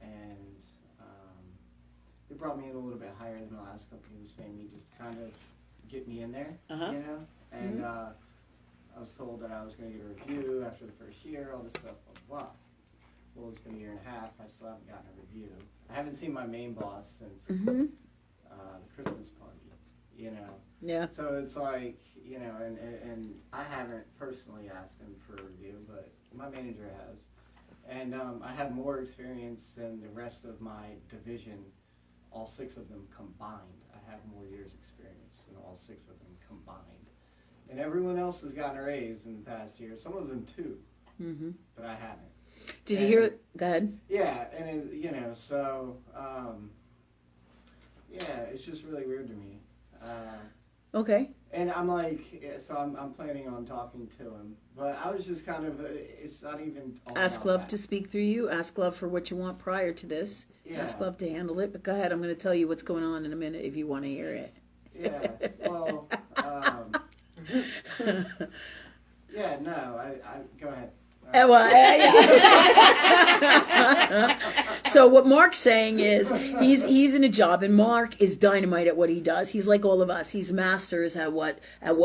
And they brought me in a little bit higher than the last company was paying me, just to kind of get me in there, And I was told that I was going to get a review after the first year, all this stuff, blah, blah, blah. Well, it's been a year and a half. I still haven't gotten a review. I haven't seen my main boss since the Christmas party, Yeah. So it's like, and I haven't personally asked him for a review, but my manager has. And I have more experience than the rest of my division, all 6 of them combined. I have more years experience than all 6 of them combined. And everyone else has gotten a raise in the past year, some of them 2, but I haven't. Did you hear it? Go ahead. Yeah, and it's just really weird to me. Okay. And I'm like, so I'm planning on talking to him, but I was just kind of, it's not even all Ask Love to speak through you. Ask Love for what you want prior to this. Yeah. Ask Love to handle it. But go ahead. I'm going to tell you what's going on in a minute if you want to hear it. Yeah. Well. Yeah. No. I go ahead. So what Mark's saying is he's in a job, and Mark is dynamite at what he does. He's like all of us. He's masters at what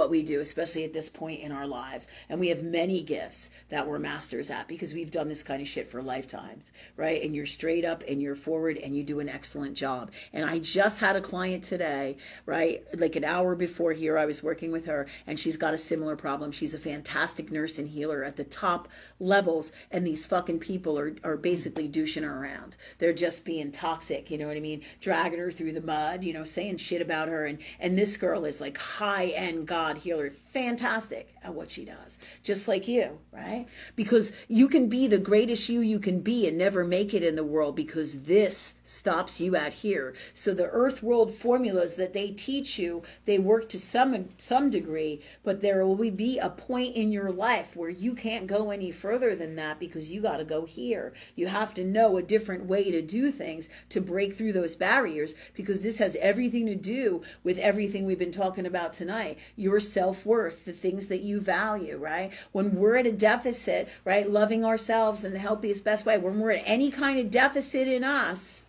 we do, especially at this point in our lives. And we have many gifts that we're masters at because we've done this kind of shit for lifetimes, right? And you're straight up and you're forward and you do an excellent job. And I just had a client today, right? Like an hour before here, I was working with her, and she's got a similar problem. She's a fantastic nurse and healer at the top levels, and these fucking people are basically douching her around. They're just being toxic, you know what I mean? Dragging her through the mud, saying shit about her. And this girl is like high-end God healer, fantastic at what she does, just like you, right? Because you can be the greatest you can be and never make it in the world because this stops you out here. So the earth world formulas that they teach you, they work to some degree, but there will be a point in your life where you can't go any further than that because you got to go here. You have to know a different way to do things to break through those barriers, because this has everything to do with everything we've been talking about tonight. Your self-worth, the things that you value, right? When we're at a deficit, right, loving ourselves in the healthiest, best way, when we're at any kind of deficit in us,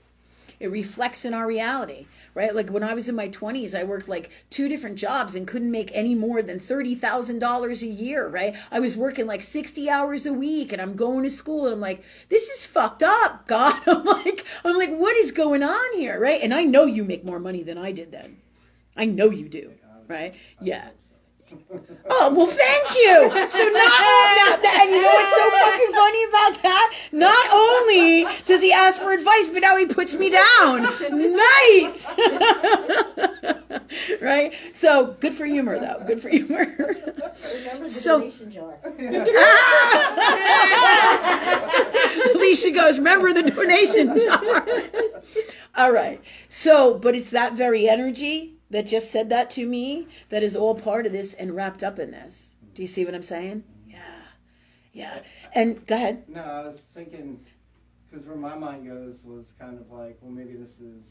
it reflects in our reality, right? Like when I was in my 20s, I worked like 2 different jobs and couldn't make any more than $30,000 a year, right? I was working like 60 hours a week, and I'm going to school, and I'm like, this is fucked up, God. I'm like, what is going on here, right? And I know you make more money than I did then. I know you do, right? Yeah. Oh, well, thank you. So and you know what's so fucking funny about that? Not only does he ask for advice, but now he puts me down. Nice. Right? So, good for humor, though. Good for humor. Remember the donation jar. Alicia goes, remember the donation jar. All right. So, but it's that very energy that just said that to me that is all part of this and wrapped up in this. Do you see what I'm saying? Yeah. And go ahead. No, I was thinking, because where my mind goes was kind of like, well, maybe this is,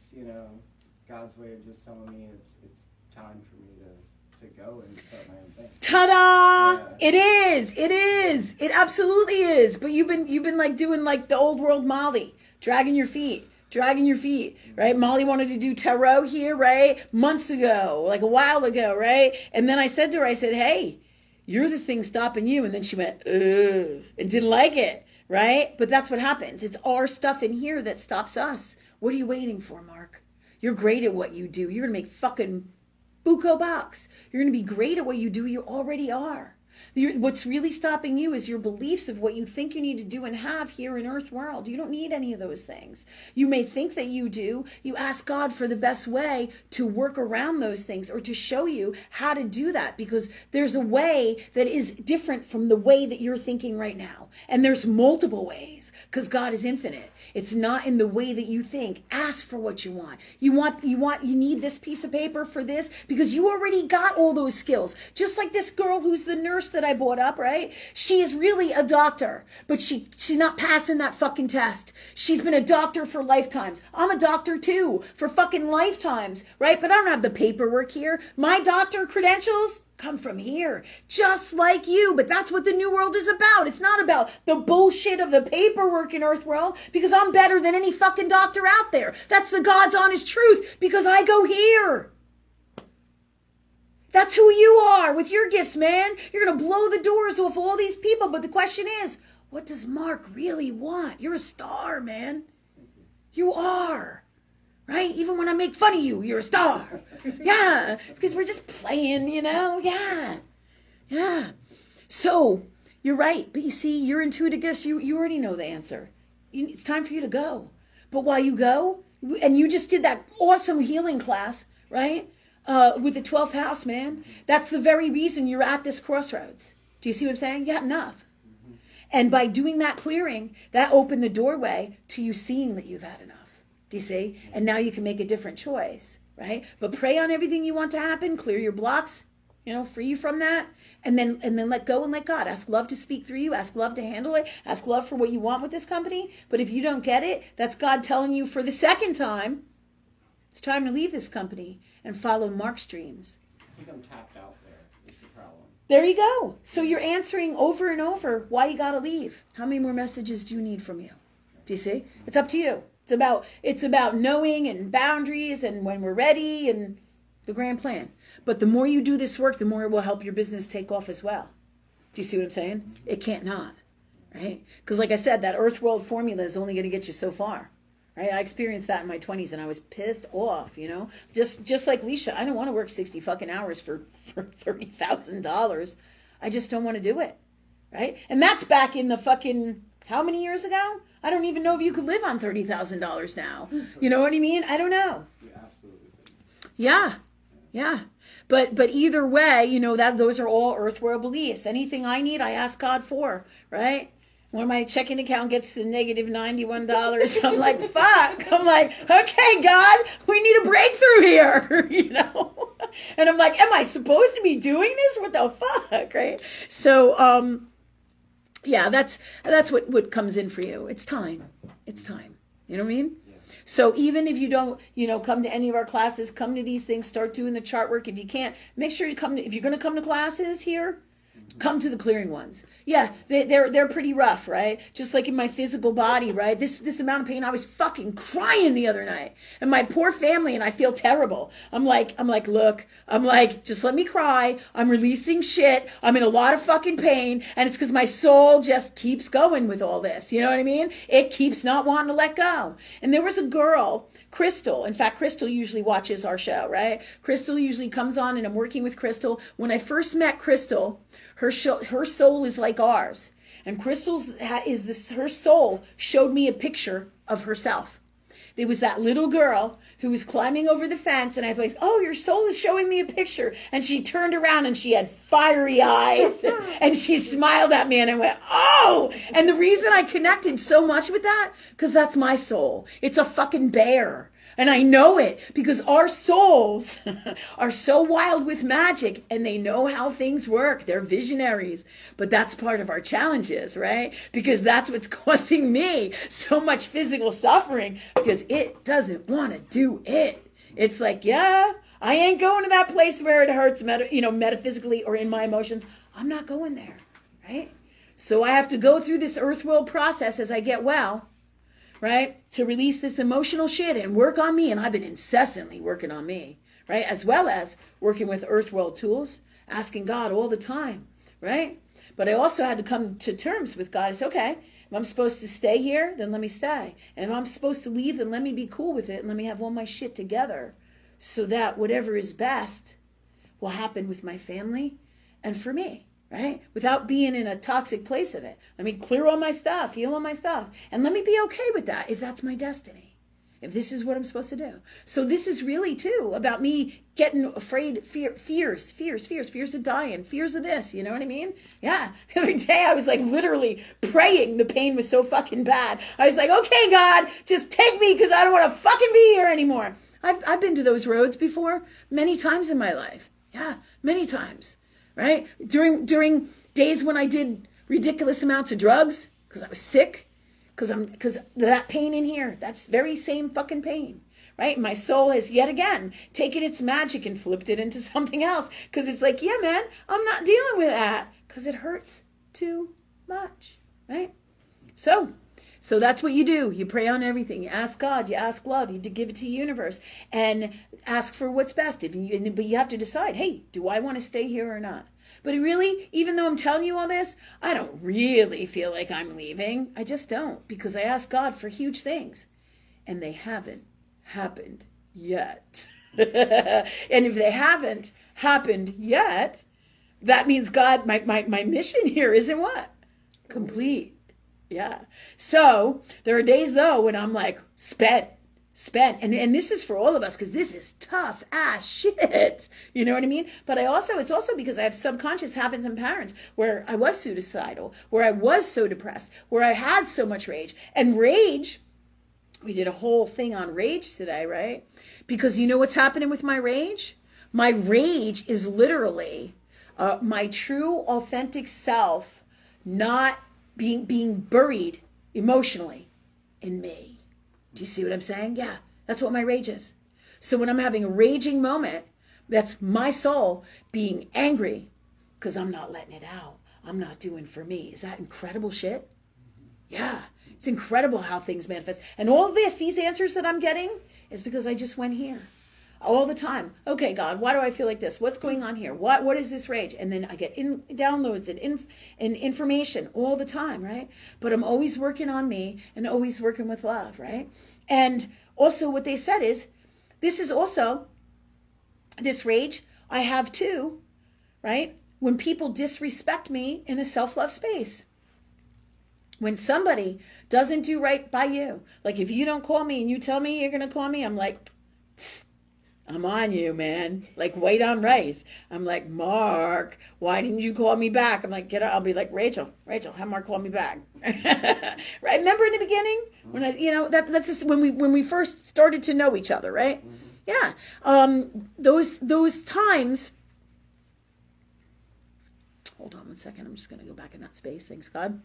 God's way of just telling me it's time for me to go and start my own thing. Ta-da! Yeah. It is. It absolutely is. But you've been like doing like the old world Molly, dragging your feet. Dragging your feet, right? Molly wanted to do tarot here, right? Months ago, like a while ago, right? And then I said to her, I said, hey, you're the thing stopping you. And then she went, ugh, and didn't like it, right? But that's what happens. It's our stuff in here that stops us. What are you waiting for, Mark? You're great at what you do. You're going to make fucking buco bucks. You're going to be great at what you do. You already are. What's really stopping you is your beliefs of what you think you need to do and have here in Earth World. You don't need any of those things. You may think that you do. You ask God for the best way to work around those things or to show you how to do that, because there's a way that is different from the way that you're thinking right now. And there's multiple ways, because God is infinite. It's not in the way that you think. Ask for what you want. You need this piece of paper for this because you already got all those skills. Just like this girl who's the nurse that I brought up, right? She is really a doctor, but she's not passing that fucking test. She's been a doctor for lifetimes. I'm a doctor too, for fucking lifetimes, right? But I don't have the paperwork here. My doctor credentials come from here, just like you. But that's what the new world is about. It's not about the bullshit of the paperwork in Earth World, because I'm better than any fucking doctor out there. That's the God's honest truth, because I go here. That's who you are with your gifts, man. You're going to blow the doors off all these people. But the question is, what does Mark really want? You're a star, man. You are. Right? Even when I make fun of you, you're a star. Yeah. Because we're just playing, Yeah. Yeah. So, you're right. But you see, your intuitive gifts, you already know the answer. It's time for you to go. But while you go, and you just did that awesome healing class, right? With the 12th house, man. That's the very reason you're at this crossroads. Do you see what I'm saying? You had enough. And by doing that clearing, that opened the doorway to you seeing that you've had enough. Do you see? And now you can make a different choice, right? But pray on everything you want to happen, clear your blocks, free you from that, and then let go and let God. Ask love to speak through you, ask love to handle it, ask love for what you want with this company. But if you don't get it, that's God telling you for the second time, it's time to leave this company and follow Mark's dreams. I think I'm tapped out there. Is the problem. There you go. So you're answering over and over why you got to leave. How many more messages do you need from you? Do you see? It's up to you. It's about knowing and boundaries and when we're ready and the grand plan. But the more you do this work, the more it will help your business take off as well. Do you see what I'm saying? It can't not, right? Because like I said, that Earth World formula is only going to get you so far, right? I experienced that in my 20s and I was pissed off, Just like Leisha, I don't want to work 60 fucking hours for $30,000. I just don't want to do it, right? And that's back in the fucking, how many years ago? I don't even know if you could live on $30,000 now. You know what I mean? I don't know. Yeah, absolutely. Yeah. But either way, that those are all Earth World beliefs. Anything I need, I ask God for, right? When my checking account gets to negative $91, I'm like, fuck. I'm like, okay, God, we need a breakthrough here, And I'm like, am I supposed to be doing this? What the fuck, right? So, yeah, that's what comes in for you. It's time. You know what I mean? Yeah. So even if you don't, come to any of our classes, come to these things, start doing the chart work. If you can't, make sure you come if you're going to come to classes here, come to the clearing ones. Yeah, they're pretty rough, right? Just like in my physical body, right? This amount of pain, I was fucking crying the other night. And my poor family, and I feel terrible. I'm like, look, just let me cry. I'm releasing shit. I'm in a lot of fucking pain. And it's because my soul just keeps going with all this. You know what I mean? It keeps not wanting to let go. And there was a girl, Crystal. In fact, Crystal usually watches our show, right? Crystal usually comes on and I'm working with Crystal. When I first met Crystal, her soul is like ours. And Crystal's her soul showed me a picture of herself. There was that little girl who was climbing over the fence, and I was like, oh, your soul is showing me a picture. And she turned around and she had fiery eyes and she smiled at me and I went, oh! And the reason I connected so much with that, because that's my soul. It's a fucking bear. And I know it because our souls are so wild with magic and they know how things work. They're visionaries. But that's part of our challenges, right? Because that's what's causing me so much physical suffering, because it doesn't want to do it. It's like, yeah, I ain't going to that place where it hurts, metaphysically or in my emotions. I'm not going there, right? So I have to go through this earth world process as I get well, right? To release this emotional shit and work on me. And I've been incessantly working on me, right? As well as working with earth world tools, asking God all the time, right? But I also had to come to terms with God. It's okay. If I'm supposed to stay here, then let me stay. And if I'm supposed to leave, then let me be cool with it and let me have all my shit together so that whatever is best will happen with my family and for me, right? Without being in a toxic place of it. Let me clear all my stuff, heal all my stuff, and let me be okay with that if that's my destiny. If this is what I'm supposed to do. So this is really, too, about me getting afraid, fears of dying, fears of this, you know what I mean? Yeah. The other day I was like literally praying. The pain was so fucking bad. I was like, okay, God, just take me because I don't want to fucking be here anymore. I've been to those roads before many times in my life. Yeah, many times, right? During days when I did ridiculous amounts of drugs because I was sick. Because that pain in here, that's very same fucking pain, right? My soul has yet again taken its magic and flipped it into something else. Because it's like, yeah, man, I'm not dealing with that. Because it hurts too much, right? So that's what you do. You pray on everything. You ask God. You ask love. You give it to the universe. And ask for what's best. But you have to decide, hey, do I want to stay here or not? But really, even though I'm telling you all this, I don't really feel like I'm leaving. I just don't, because I asked God for huge things, and they haven't happened yet. And if they haven't happened yet, that means God, my mission here isn't what? Complete. Yeah. So there are days, though, when I'm like, spent. And this is for all of us, because this is tough ass shit. You know what I mean? But it's also because I have subconscious habits and patterns where I was suicidal, where I was so depressed, where I had so much rage. And rage, we did a whole thing on rage today, right? Because you know what's happening with my rage? My rage is literally my true, authentic self not being buried emotionally in me. Do you see what I'm saying? Yeah, that's what my rage is. So when I'm having a raging moment, that's my soul being angry because I'm not letting it out. I'm not doing for me. Is that incredible shit? Yeah, it's incredible how things manifest. And all this, these answers that I'm getting, is because I just went here all the time. Okay, God, why do I feel like this? What's going on here? What is this rage? And then I get downloads and information all the time, right? But I'm always working on me and always working with love, right? And also what they said is, this is also, this rage I have too, right? When people disrespect me in a self-love space. When somebody doesn't do right by you, like if you don't call me and you tell me you're going to call me, I'm like, I'm on you, man. Like white on rice. I'm like, Mark, why didn't you call me back? I'm like, get up. I'll be like, Rachel, have Mark call me back. Right? Remember in the beginning when that's just when we first started to know each other, right? Yeah. Those times. Hold on one second. I'm just gonna go back in that space. Thanks, God.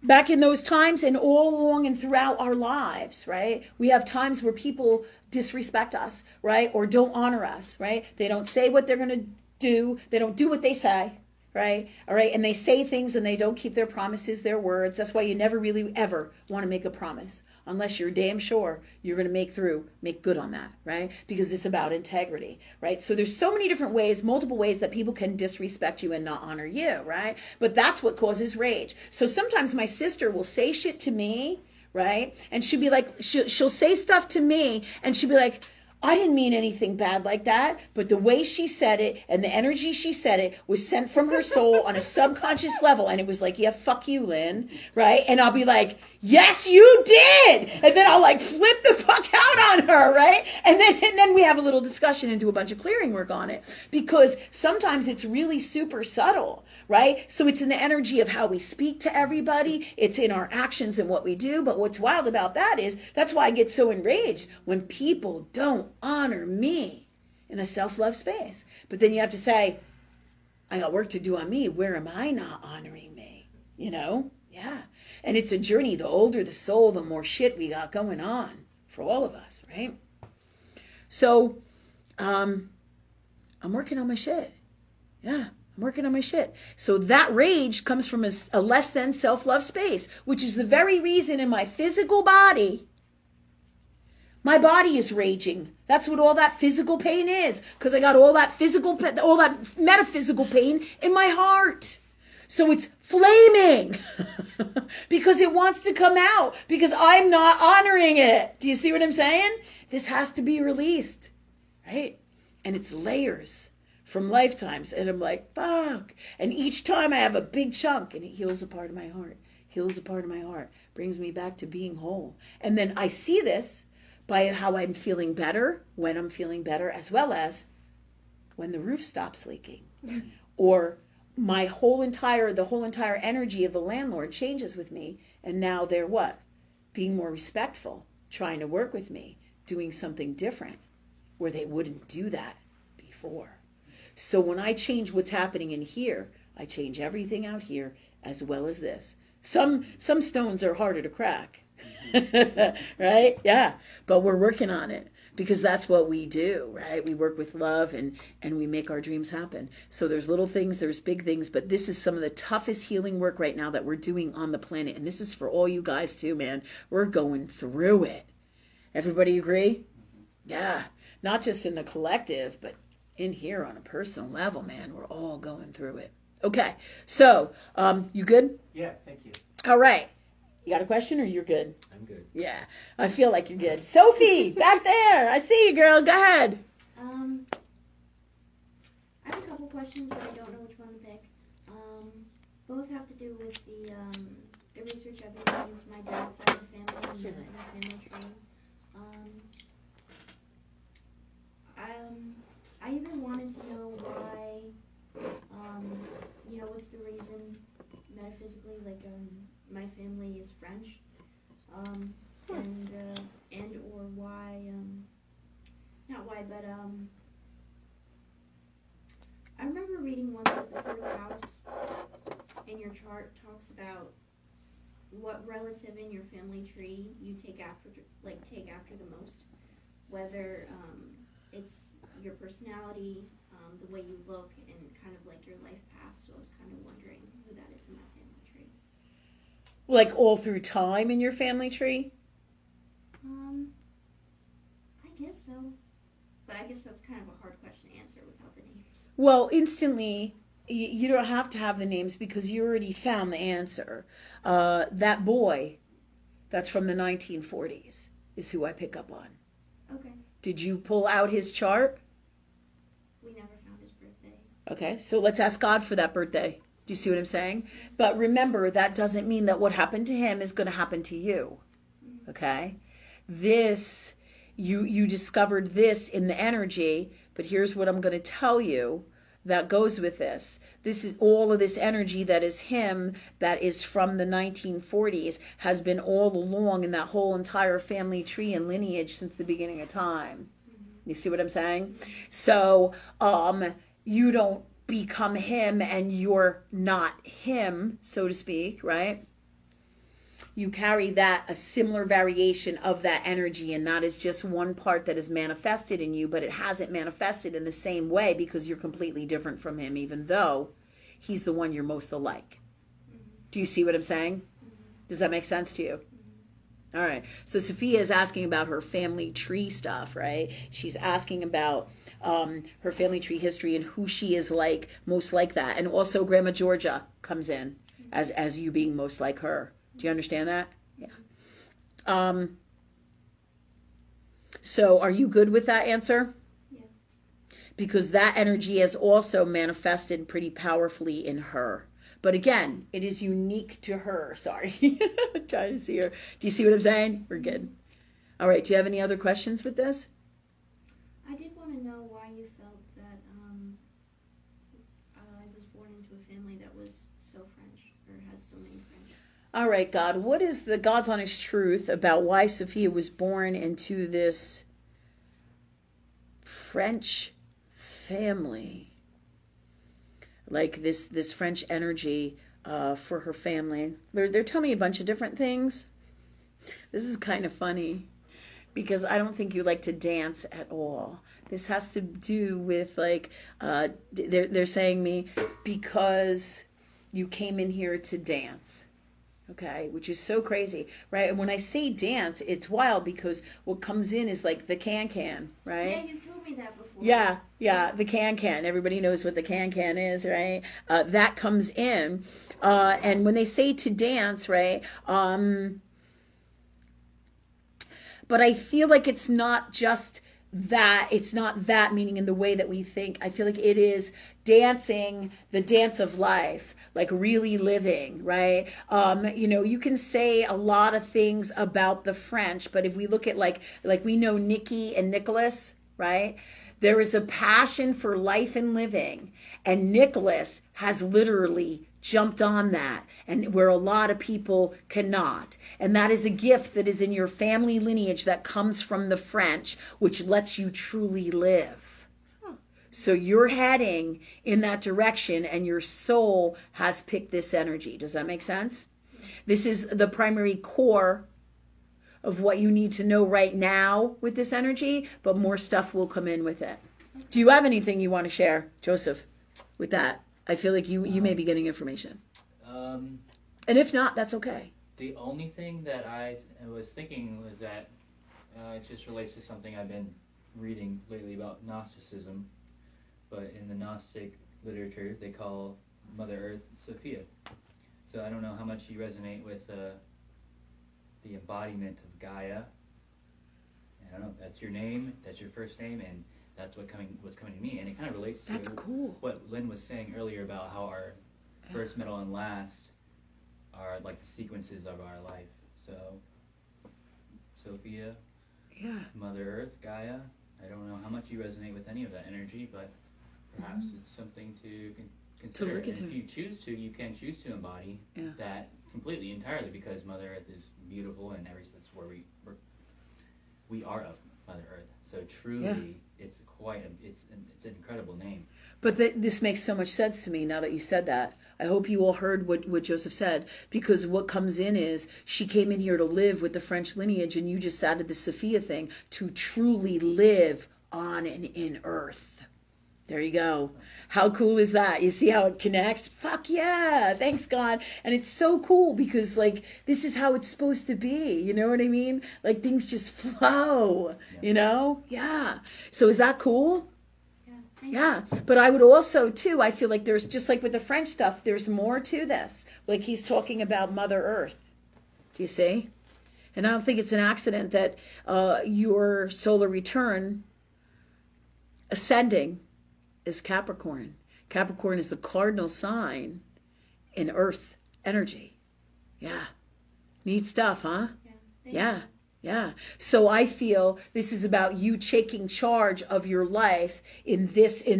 Back in those times and all along and throughout our lives, right? We have times where people disrespect us, right? Or don't honor us, right? They don't say what they're going to do. They don't do what they say, right? All right. And they say things and they don't keep their promises, their words. That's why you never really ever want to make a promise unless you're damn sure you're going to make good on that, right? Because it's about integrity, right? So there's so many different ways, multiple ways that people can disrespect you and not honor you, right? But that's what causes rage. So sometimes my sister will say shit to me, right? And she'll be like, she'll say stuff to me and she'll be like, I didn't mean anything bad like that, but the way she said it and the energy she said it was sent from her soul on a subconscious level. And it was like, yeah, fuck you, Lynn, right? And I'll be like, yes, you did. And then I'll like flip the fuck out on her, right? And then we have a little discussion and do a bunch of clearing work on it, because sometimes it's really super subtle, right? So it's in the energy of how we speak to everybody. It's in our actions and what we do. But what's wild about that is, that's why I get so enraged when people don't honor me in a self-love space. But then you have to say, I got work to do on me. Where am I not honoring me? You know? Yeah. And it's a journey. The older the soul, the more shit we got going on for all of us, right? So, I'm working on my shit. Yeah, I'm I'm working on my shit. So that rage comes from a less than self-love space, which is the very reason in my physical body, my body is raging. That's what all that physical pain is, because I got all that metaphysical pain in my heart. So it's flaming because it wants to come out, because I'm not honoring it. Do you see what I'm saying? This has to be released, right? And it's layers from lifetimes. And I'm like, fuck. And each time I have a big chunk, and it heals a part of my heart, heals a part of my heart, brings me back to being whole. And then I see this by how I'm feeling better, when I'm feeling better, as well as when the roof stops leaking, or the whole entire energy of the landlord changes with me, and now they're what? Being more respectful, trying to work with me, doing something different, where they wouldn't do that before. So when I change what's happening in here, I change everything out here as well as this. Some stones are harder to crack, right? Yeah, but we're working on it. Because that's what we do, right? We work with love and we make our dreams happen. So there's little things, there's big things, but this is some of the toughest healing work right now that we're doing on the planet. And this is for all you guys too, man. We're going through it. Everybody agree? Yeah. Not just in the collective, but in here on a personal level, man. We're all going through it. Okay. So, you good? Yeah, thank you. All right. You got a question, or you're good? I'm good. Yeah, I feel like you're good. Sophie, back there. I see you, girl. Go ahead. I have a couple questions, but I don't know which one to pick. Both have to do with the research I've been doing with my dad's side of the family and the family tree. I even wanted to know why, what's the reason metaphysically, like, my family is French, and or why, not why, but I remember reading once that the third house in your chart talks about what relative in your family tree you take after the most, whether it's your personality, the way you look, and kind of like your life path. So I was kind of wondering who that is in my family tree. Like all through time in your family tree? I guess so. But I guess that's kind of a hard question to answer without the names. Well, instantly, you don't have to have the names because you already found the answer. That boy that's from the 1940s is who I pick up on. Okay. Did you pull out his chart? We never found his birthday. Okay, so let's ask God for that birthday. Do you see what I'm saying? But remember, that doesn't mean that what happened to him is going to happen to you. Okay? This, you discovered this in the energy, but here's what I'm going to tell you that goes with this. This is all of this energy that is him, that is from the 1940s, has been all along in that whole entire family tree and lineage since the beginning of time. You see what I'm saying? So, you don't become him and you're not him, so to speak, right? You carry a similar variation of that energy, and that is just one part that is manifested in you, but it hasn't manifested in the same way because you're completely different from him, even though he's the one you're most alike. Do you see what I'm saying? Does that make sense to you? All right. So Sophia is asking about her family tree stuff, right? She's asking about her family tree history and who she is like, most like that. And also Grandma Georgia comes in as you being most like her. Do you understand that? Yeah. So are you good with that answer? Yeah. Because that energy has also manifested pretty powerfully in her. But again, it is unique to her. Sorry. I'm trying to see her. Do you see what I'm saying? We're good. All right. Do you have any other questions with this? I did want to know why you felt that I was born into a family that was so French, or has so many French. All right, God. What is the God's honest truth about why Sophia was born into this French family? Like this French energy for her family. They're telling me a bunch of different things. This is kind of funny. because I don't think you like to dance at all. This has to do with like they're saying me because you came in here to dance. Okay, which is so crazy, right? And when I say dance, it's wild because what comes in is like the can, right? Yeah, you told me that before. Yeah, the can. Everybody knows what the can is, right? That comes in, and when they say to dance, right? But I feel like it's not just that. It's not that meaning in the way that we think. I feel like it is dancing, the dance of life, like really living, right? You can say a lot of things about the French, but if we look at like we know Nikki and Nicholas, right? There is a passion for life and living, and Nicholas has literally jumped on that, and where a lot of people cannot. And that is a gift that is in your family lineage that comes from the French, which lets you truly live. So you're heading in that direction, and your soul has picked this energy. Does that make sense? This is the primary core of what you need to know right now with this energy, but more stuff will come in with it. Do you have anything you want to share, Joseph, with that? I feel like you may be getting information. And if not, that's okay. The only thing that I was thinking was that it just relates to something I've been reading lately about Gnosticism. But in the Gnostic literature, they call Mother Earth Sophia. So I don't know how much you resonate with the embodiment of Gaia. I don't know, that's your name, that's your first name, and that's what's coming to me. And it kind of relates to what Lynn was saying earlier about how our first, middle, and last are like the sequences of our life. So Sophia, Mother Earth, Gaia. I don't know how much you resonate with any of that energy, but perhaps it's something to consider. And if you choose to, you can choose to embody that completely, entirely, because Mother Earth is beautiful, and every sense where we are of Mother Earth. So truly, it's an incredible name. But this makes so much sense to me now that you said that. I hope you all heard what Joseph said, because what comes in is she came in here to live with the French lineage, and you just added the Sophia thing, to truly live on and in Earth. There you go. How cool is that? You see how it connects? Fuck yeah. Thanks, God. And it's so cool because, like, this is how it's supposed to be. You know what I mean? Like, things just flow, you know? Yeah. So is that cool? Yeah. But I would also, too, I feel like there's, just like with the French stuff, there's more to this. Like he's talking about Mother Earth. Do you see? And I don't think it's an accident that your solar return ascending is Capricorn. Capricorn is the cardinal sign in Earth energy. Yeah. Neat stuff, huh? Yeah. Yeah. So I feel this is about you taking charge of your life in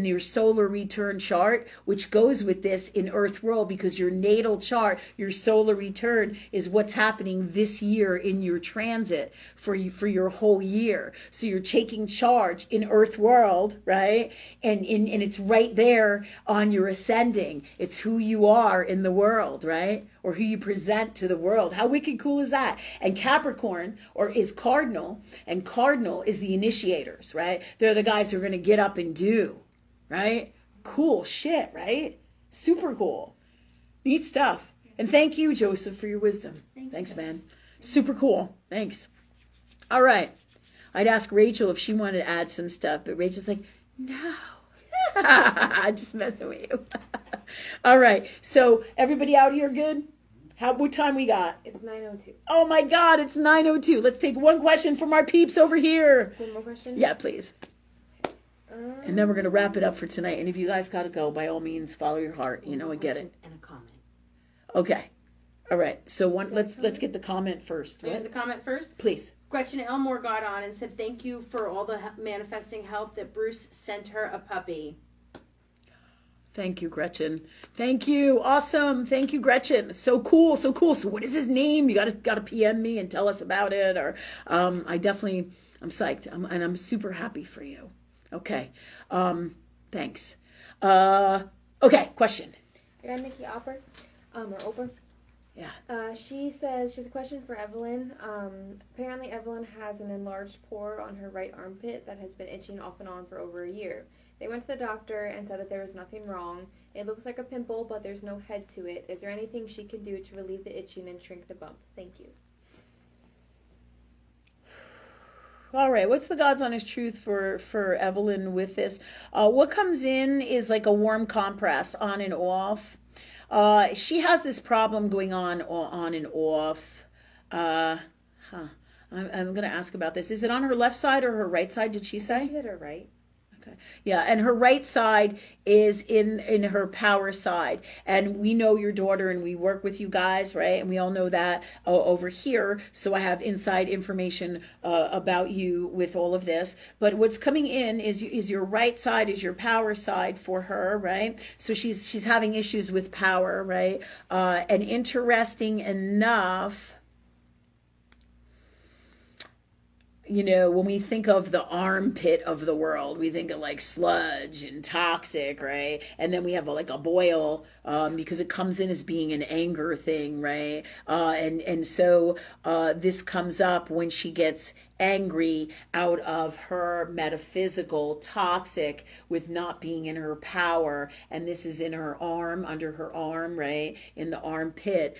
your solar return chart, which goes with this in Earth world, because your natal chart, your solar return, is what's happening this year in your transit for your whole year. So you're taking charge in Earth world, right? And it's right there on your ascending. It's who you are in the world, right? Or who you present to the world. How wicked cool is that? And Capricorn is cardinal, and cardinal is the initiators, right? They're the guys who are going to get up and do, right? Cool shit, right? Super cool. Neat stuff. And thank you, Joseph, for your wisdom. Thanks, man. Super cool. Thanks. All right. I'd ask Rachel if she wanted to add some stuff, but Rachel's like, no. I'm just messing with you. All right. So everybody out here good? What time we got? It's 9:02. Oh my God, it's 9:02. Let's take one question from our peeps over here. One more question? Yeah, please. And then we're going to wrap it up for tonight. And if you guys got to go, by all means, follow your heart. You know, I get it. And a comment. Okay. All right. So let's get the comment first. Right? The comment first? Please. Gretchen Elmore got on and said, thank you for all the manifesting help that Bruce sent her a puppy. Thank you, Gretchen. Thank you. Awesome. Thank you, Gretchen. So cool. So cool. So what is his name? You gotta PM me and tell us about it. Or I'm psyched. I'm super happy for you. Okay. Thanks. Okay. Question. I got Nikki Opper, or Oprah. Yeah. She says she has a question for Evelyn. Apparently Evelyn has an enlarged pore on her right armpit that has been itching off and on for over a year. They went to the doctor and said that there was nothing wrong. It looks like a pimple, but there's no head to it. Is there anything she can do to relieve the itching and shrink the bump? Thank you. All right, what's the God's honest truth for Evelyn with this? What comes in is like a warm compress on and off. She has this problem going on and off. I'm going to ask about this. Is it on her left side or her right side, did she say? She said her right. Okay. Yeah, and her right side is in her power side. And we know your daughter and we work with you guys, right? And we all know that over here. So I have inside information about you with all of this. But what's coming in is your right side is your power side for her, right? So she's having issues with power, right? And interesting enough, you know, when we think of the armpit of the world, we think of like sludge and toxic, right? And then we have like a boil because it comes in as being an anger thing, right? And so this comes up when she gets angry out of her metaphysical toxic with not being in her power, and this is in her arm, under her arm, right, in the armpit.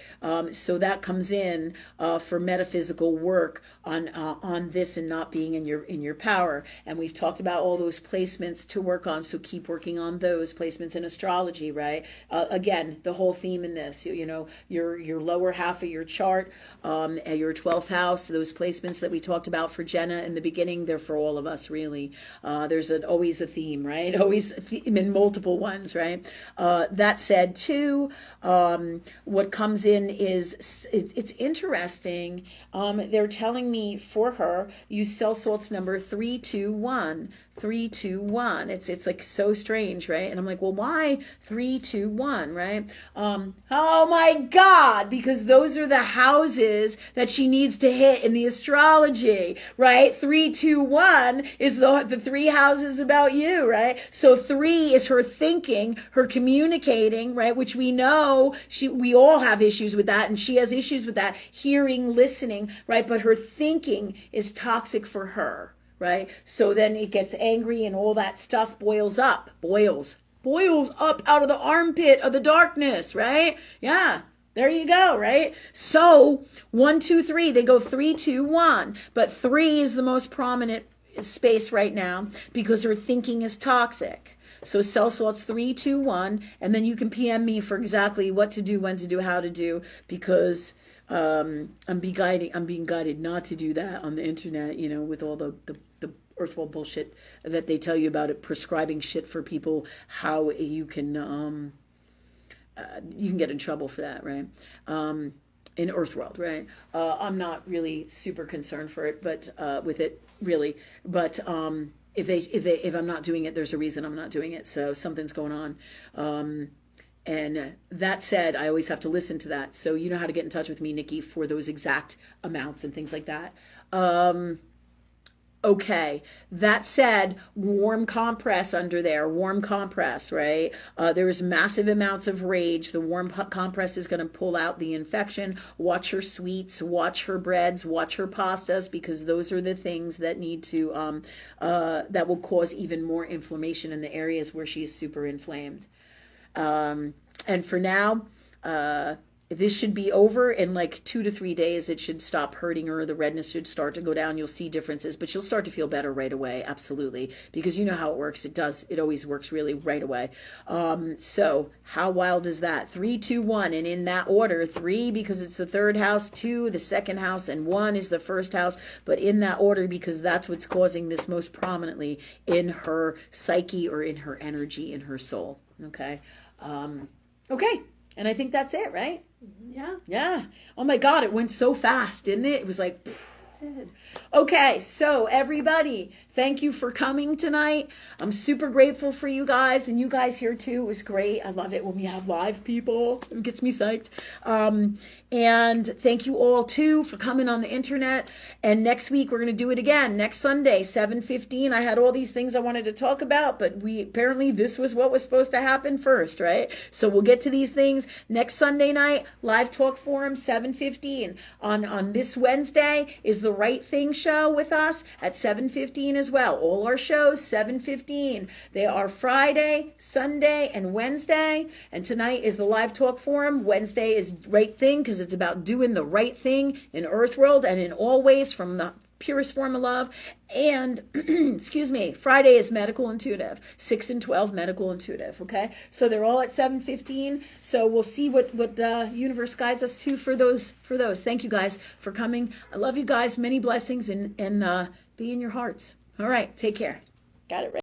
So that comes in for metaphysical work on this and not being in your power. And we've talked about all those placements to work on, so keep working on those placements in astrology, right? Again, the whole theme in this, you know, your lower half of your chart, your 12th house, those placements that we talked about for Jenna in the beginning, they're for all of us, really. There's always a theme, right? Always a theme in multiple ones, right? That said, too, what comes in is, it's interesting. They're telling me for her, use cell salts number 321. 321. It's like so strange, right? And I'm like, well, why 321, right? Oh my God, because those are the houses that she needs to hit in the astrology, right? 321 is the three houses about you, right? So 3 is her thinking, her communicating, right? Which we know we all have issues with that, and she has issues with that, hearing, listening, right? But her thinking is toxic for her. Right? So then it gets angry and all that stuff boils up out of the armpit of the darkness, right? Yeah. There you go, right? So 1, 2, 3, they go 3, 2, 1, but 3 is the most prominent space right now because her thinking is toxic. So cell salts 3, 2, 1, and then you can PM me for exactly what to do, when to do, how to do, because I'm being guided not to do that on the internet, you know, with all the earthworld bullshit that they tell you about it, prescribing shit for people, how you can get in trouble for that, right? In Earthworld, right? I'm not really super concerned for it, but with it really, but if I'm not doing it, there's a reason I'm not doing it. So something's going on. And that said, I always have to listen to that. So you know how to get in touch with me, Nikki, for those exact amounts and things like that. Okay. That said, warm compress under there, warm compress, right? There is massive amounts of rage. The warm compress is going to pull out the infection. Watch her sweets, watch her breads, watch her pastas, because those are the things that need to, that will cause even more inflammation in the areas where she's super inflamed. And for now, this should be over in like 2 to 3 days. It should stop hurting her. The redness should start to go down. You'll see differences, but you'll start to feel better right away. Absolutely. Because you know how it works. It does. It always works really right away. So how wild is that? 3, 2, 1. And in that order, 3 because it's the third house, 2 the second house, and 1 is the first house. But in that order because that's what's causing this most prominently in her psyche or in her energy, in her soul. Okay. Okay. And I think that's it, right? Yeah. Yeah. Oh my God, it went so fast, didn't it? It was like, It did. Okay, so everybody, thank you for coming tonight. I'm super grateful for you guys, and you guys here too. It was great. I love it when we have live people. It gets me psyched. And thank you all too for coming on the internet. And next week we're going to do it again. Next Sunday, 7:15. I had all these things I wanted to talk about, but apparently this was what was supposed to happen first, right? So we'll get to these things next Sunday night. Live talk forum, 7:15. On this Wednesday is the Right Thing show with us at 7:15 as well. All our shows 7:15. They are Friday, Sunday, and Wednesday. And tonight is the live talk forum. Wednesday is Right Thing because it's about doing the right thing in Earth World and in all ways from the purest form of love. And excuse me, Friday is Medical Intuitive, 6 and 12 Medical Intuitive. Okay, so they're all at 7:15. So we'll see what universe guides us to for those. Thank you guys for coming. I love you guys. Many blessings and be in your hearts. All right, take care. Got it right.